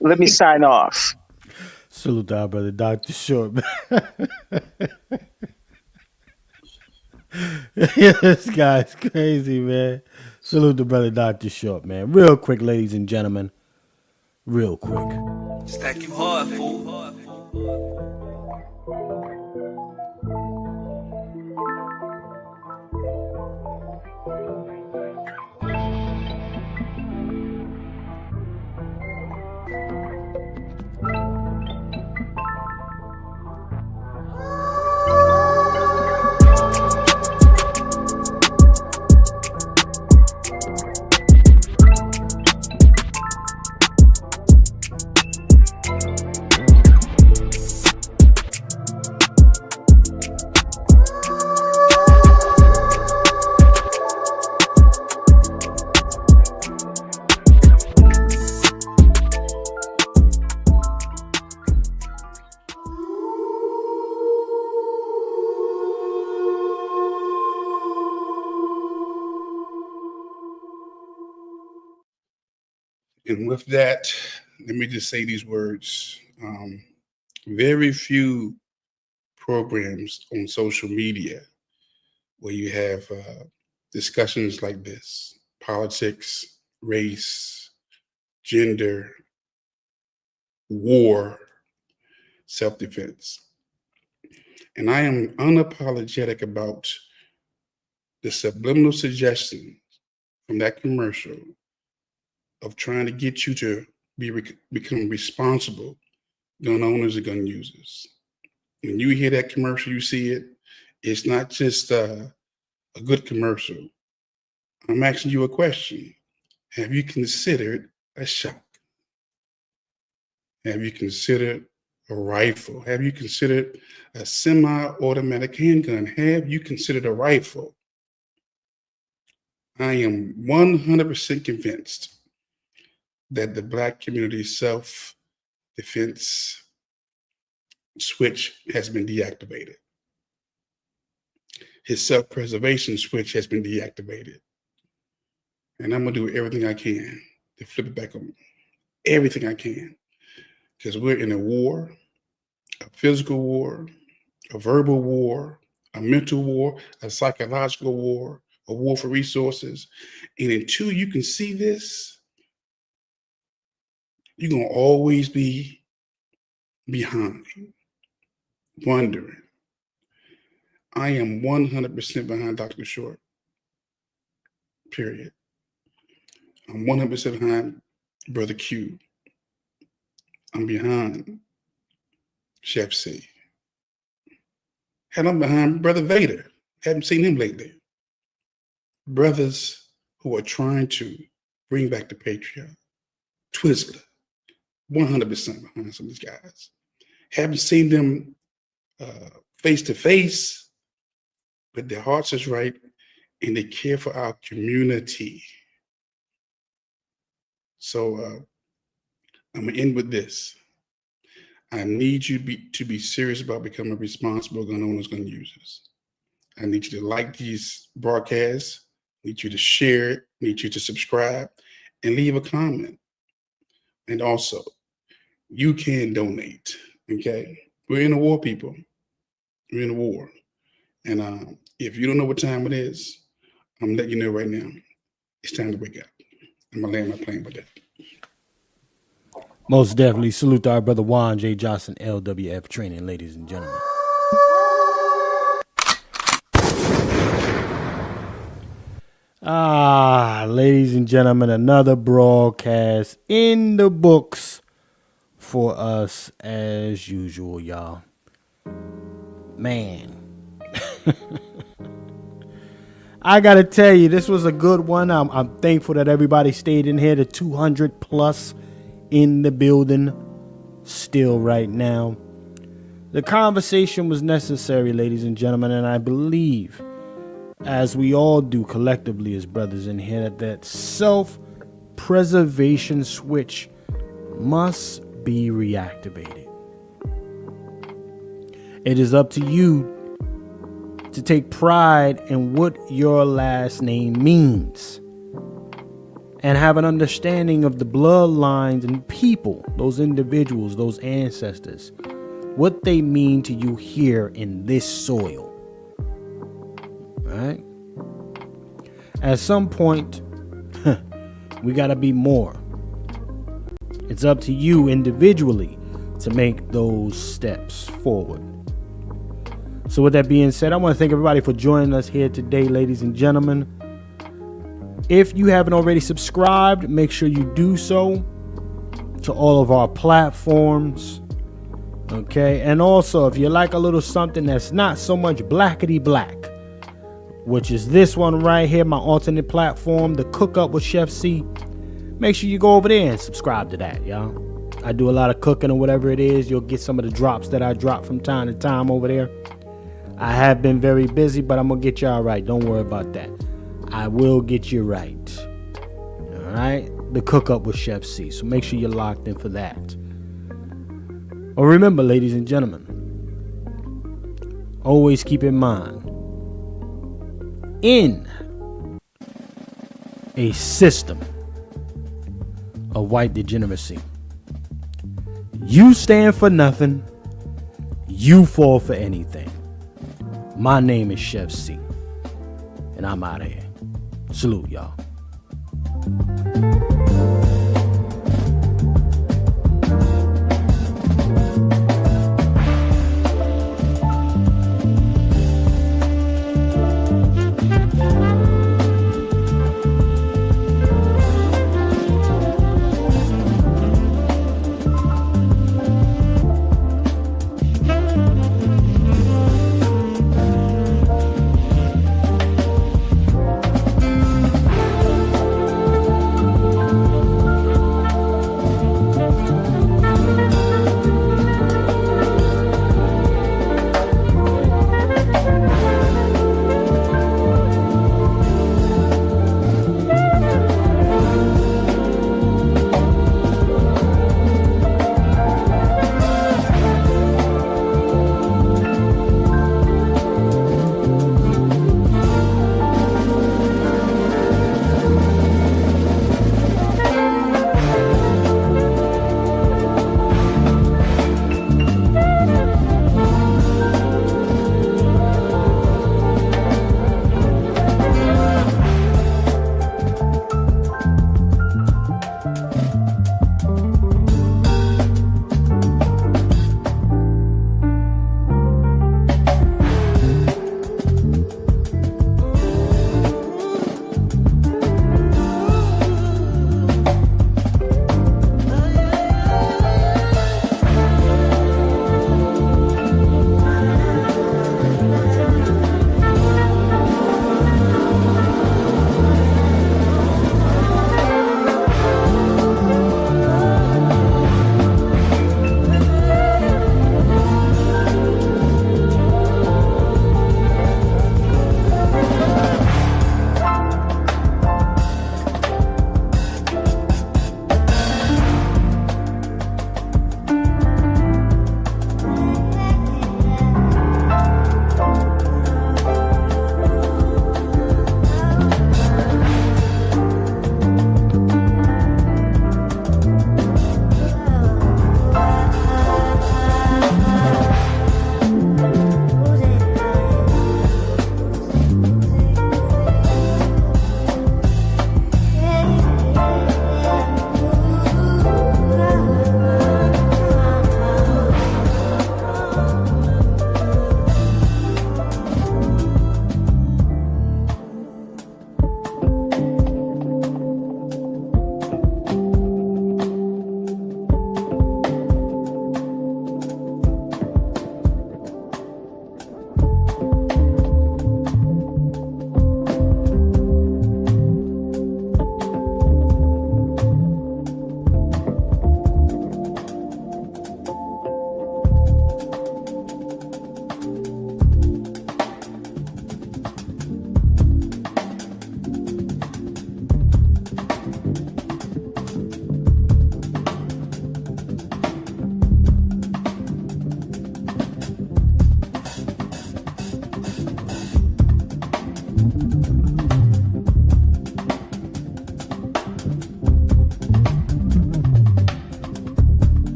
Let me sign off. Salute our brother, Dr. Short. Yeah, this guy's crazy, man. Salute the brother, Dr. Short, man. Real quick, ladies and gentlemen. Real quick. Stack you hard, fool. And with that, let me just say these words. Very few programs on social media where you have discussions like this: politics, race, gender, war, self-defense. And I am unapologetic about the subliminal suggestion from that commercial of trying to get you to become responsible gun owners and gun users. When you hear that commercial, you see it, it's not just a good commercial. I'm asking you a question. Have you considered a shotgun? Have you considered a rifle? Have you considered a semi-automatic handgun? Have you considered a rifle? I am 100% convinced that the Black community self-defense switch has been deactivated. His self-preservation switch has been deactivated. And I'm gonna do everything I can to flip it back on. Everything I can. Because we're in a war, a physical war, a verbal war, a mental war, a psychological war, a war for resources. And until you can see this, you're gonna always be behind, wondering. I am 100% behind Dr. Short, period. I'm 100% behind Brother Q. I'm behind Chef C. And I'm behind Brother Vader. Haven't seen him lately. Brothers who are trying to bring back the patriarch. Twizzler, 100% behind some of these guys. Haven't seen them face to face, but their hearts is right and they care for our community. So I'm gonna end with this. I need you to be serious about becoming responsible gun owners, gun users. I need you to like these broadcasts, I need you to share it, I need you to subscribe and leave a comment. And also, you can donate, okay? We're in a war, people. We're in a war. And if you don't know what time it is, I'm letting you know right now. It's time to wake up. I'm gonna land my plane with that. Most definitely. Salute to our brother Juan J. Johnson, LWF Training, ladies and gentlemen. Ladies and gentlemen, another broadcast in the books for us as usual, y'all. Man. I gotta tell you, this was a good one. I'm thankful that everybody stayed in here. The 200 plus in the building still right now. The conversation was necessary, ladies and gentlemen, and I believe, as we all do collectively as brothers in here, that self-preservation switch must be reactivated. It is up to you to take pride in what your last name means and have an understanding of the bloodlines and people, those individuals, those ancestors, what they mean to you here in this soil. Right? At some point, we got to be more. It's up to you individually to make those steps forward. So with that being said, I want to thank everybody for joining us here today, ladies and gentlemen. If you haven't already subscribed, make sure you do so to all of our platforms. Okay. And also, if you like a little something that's not so much blackety black, which is this one right here, my alternate platform, the Cook Up with Chef C, make sure you go over there and subscribe to that, y'all. I do a lot of cooking or whatever it is. You'll get some of the drops that I drop from time to time over there. I have been very busy, but I'm going to get y'all right. Don't worry about that. I will get you right. All right? The Cook Up with Chef C. So make sure you're locked in for that. Well, remember, ladies and gentlemen, always keep in mind, in a system of white degeneracy. You stand for nothing. You fall for anything. My name is Chef C. And I'm out of here. Salute, y'all.